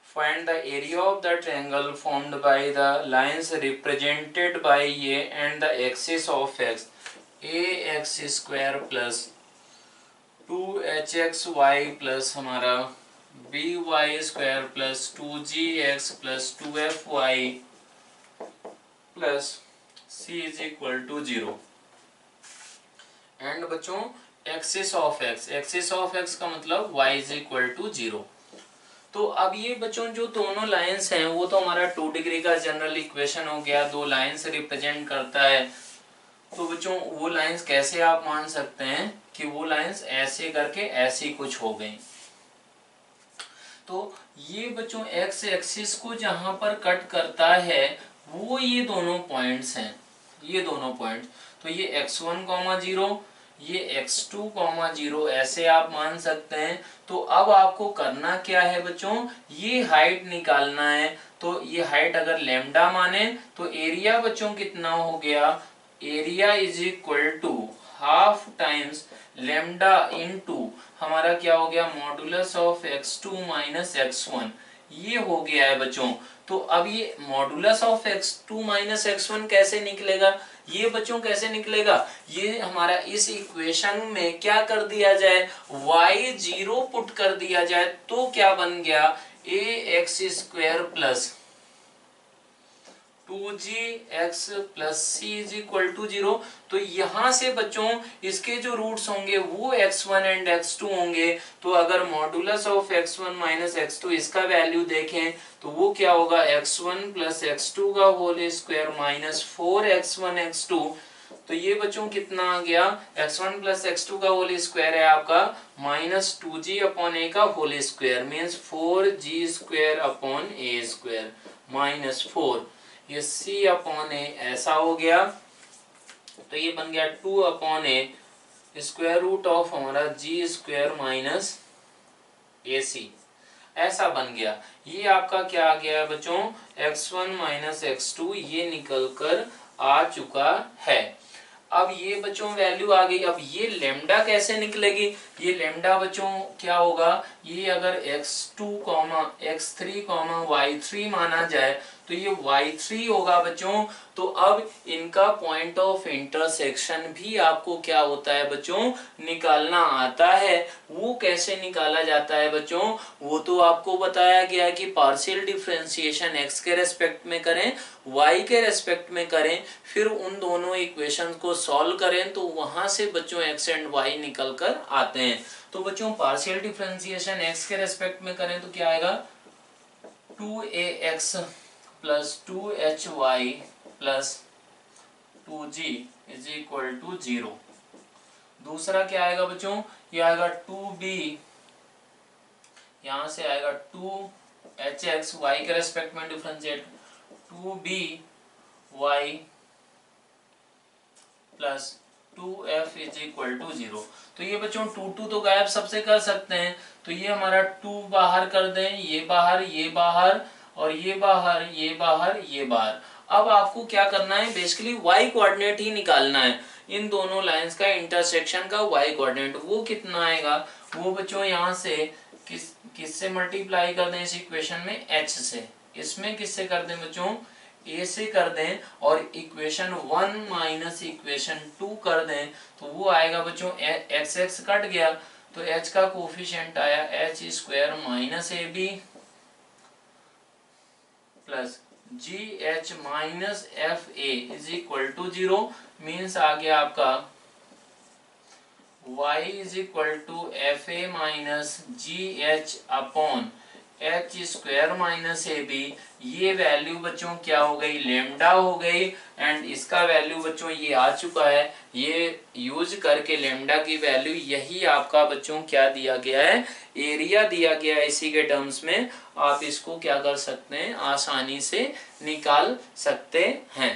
Find the area of the triangle formed by the lines represented by A and the axis of x, ax square plus 2hxy plus हमारा by square plus 2gx plus 2fy plus c is equal to 0। And बच्चों axis of x का मतलब y is equal to 0। तो अब ये बच्चों जो दोनों लाइंस हैं वो तो हमारा 2 डिग्री का जनरल इक्वेशन हो गया, 2 लाइंस रिप्रेजेंट करता है। तो बच्चों वो लाइंस कैसे आप मान सकते हैं कि वो लाइंस ऐसे करके ऐसी कुछ हो गई। तो ये बच्चों एक्स एक्सिस को जहां पर कट करता है वो ये दोनों पॉइंट्स हैं, ये दोनों पॉइंट्स। तो ये x1, 0, ये x2, 0 ऐसे आप मान सकते हैं। तो अब आपको करना क्या है बच्चों, ये हाइट निकालना है। तो ये हाइट अगर लैम्डा माने तो एरिया बच्चों कितना हो गया, area is equal to half times lambda into हमारा क्या हो गया, modulus of x2 minus x1, ये हो गया है बच्चों। तो अब ये modulus of x2 minus x1 कैसे निकलेगा, ये बच्चों कैसे निकलेगा, ये हमारा इस इक्वेशन में क्या कर दिया जाए, y0 पुट कर दिया जाए तो क्या बन गया, ax² plus 2gx plus c is equal to 0। तो यहां से बच्चों इसके जो रूट्स होंगे वो x1 एंड x2 होंगे। तो अगर modulus of x1 minus x2 इसका वैल्यू देखें तो वो क्या होगा, x1 प्लस x2 का whole square minus 4x1 x2। तो ये बच्चों कितना आ गया, x1 प्लस x2 का होल स्क्वायर है आपका माइनस 2g अपॉन a का whole square means 4g² upon a² minus 4, ये c अपॉन ए ऐसा हो गया। तो ये बन गया 2 upon A square root of हमारा g² माइनस ac, ऐसा बन गया। ये आपका क्या आ गया है बच्चों, x1 माइनस x2 ये निकल कर आ चुका है। अब ये बच्चों वैल्यू आ गई। अब ये लेमडा कैसे निकलेगी, ये लेमडा बच्चों क्या होगा, ये अगर x2, x3, y3 माना जाए तो ये y3 होगा बच्चों। तो अब इनका पॉइंट ऑफ इंटरसेक्शन भी आपको क्या होता है बच्चों, निकालना आता है। वो कैसे निकाला जाता है बच्चों, वो तो आपको बताया गया कि पार्शियल डिफरेंशिएशन x के रेस्पेक्ट में करें, y के रेस्पेक्ट में करें, फिर उन दोनों इक्वेशन को सॉल्व करें तो वहां से बच्चों x एंड y निकल कर आते हैं। तो बच्चों पार्शियल डिफरेंशिएशन x के रेस्पेक्ट में करें तो क्या आएगा, 2ax plus 2hy plus 2g is equal to 0। दूसरा क्या आएगा बच्चों, ये आएगा 2b, यहां से आएगा 2hx y के रेस्पेक्ट में differentiate 2by plus 2f is equal to 0। तो ये बच्चों 2 तो गायब सबसे कर सकते हैं। तो ये हमारा 2 बाहर कर दें, ये बाहर, ये बाहर, और ये बाहर, ये बाहर, ये बाहर। अब आपको क्या करना है, बेसिकली y कोऑर्डिनेट ही निकालना है। इन दोनों लाइंस का इंटरसेक्शन का y कोऑर्डिनेट वो कितना आएगा, वो बच्चों यहाँ से किससे मल्टीप्लाई कर दें इस इक्वेशन में, h से। इसमें किससे कर दें बच्चों, a से कर दें, और इक्वेशन 1 माइनस इक्वेशन 2 कर दें तो वो आएगा बच्चों, x कट गया तो h का कोफिशिएंट आया h² minus ab plus gh minus fa is equal to 0। Means आ गया आपका y is equal to fa minus gh upon h² minus ab। ये वैल्यू बच्चों क्या हो गई, लेमडा हो गई। एंड इसका वैल्यू बच्चों ये आ चुका है। ये यूज करके लेमडा की वैल्यू यही आपका बच्चों क्या दिया गया है, एरिया दिया गया है। इसी के टर्म्स में आप इसको क्या कर सकते हैं, आसानी से निकाल सकते हैं।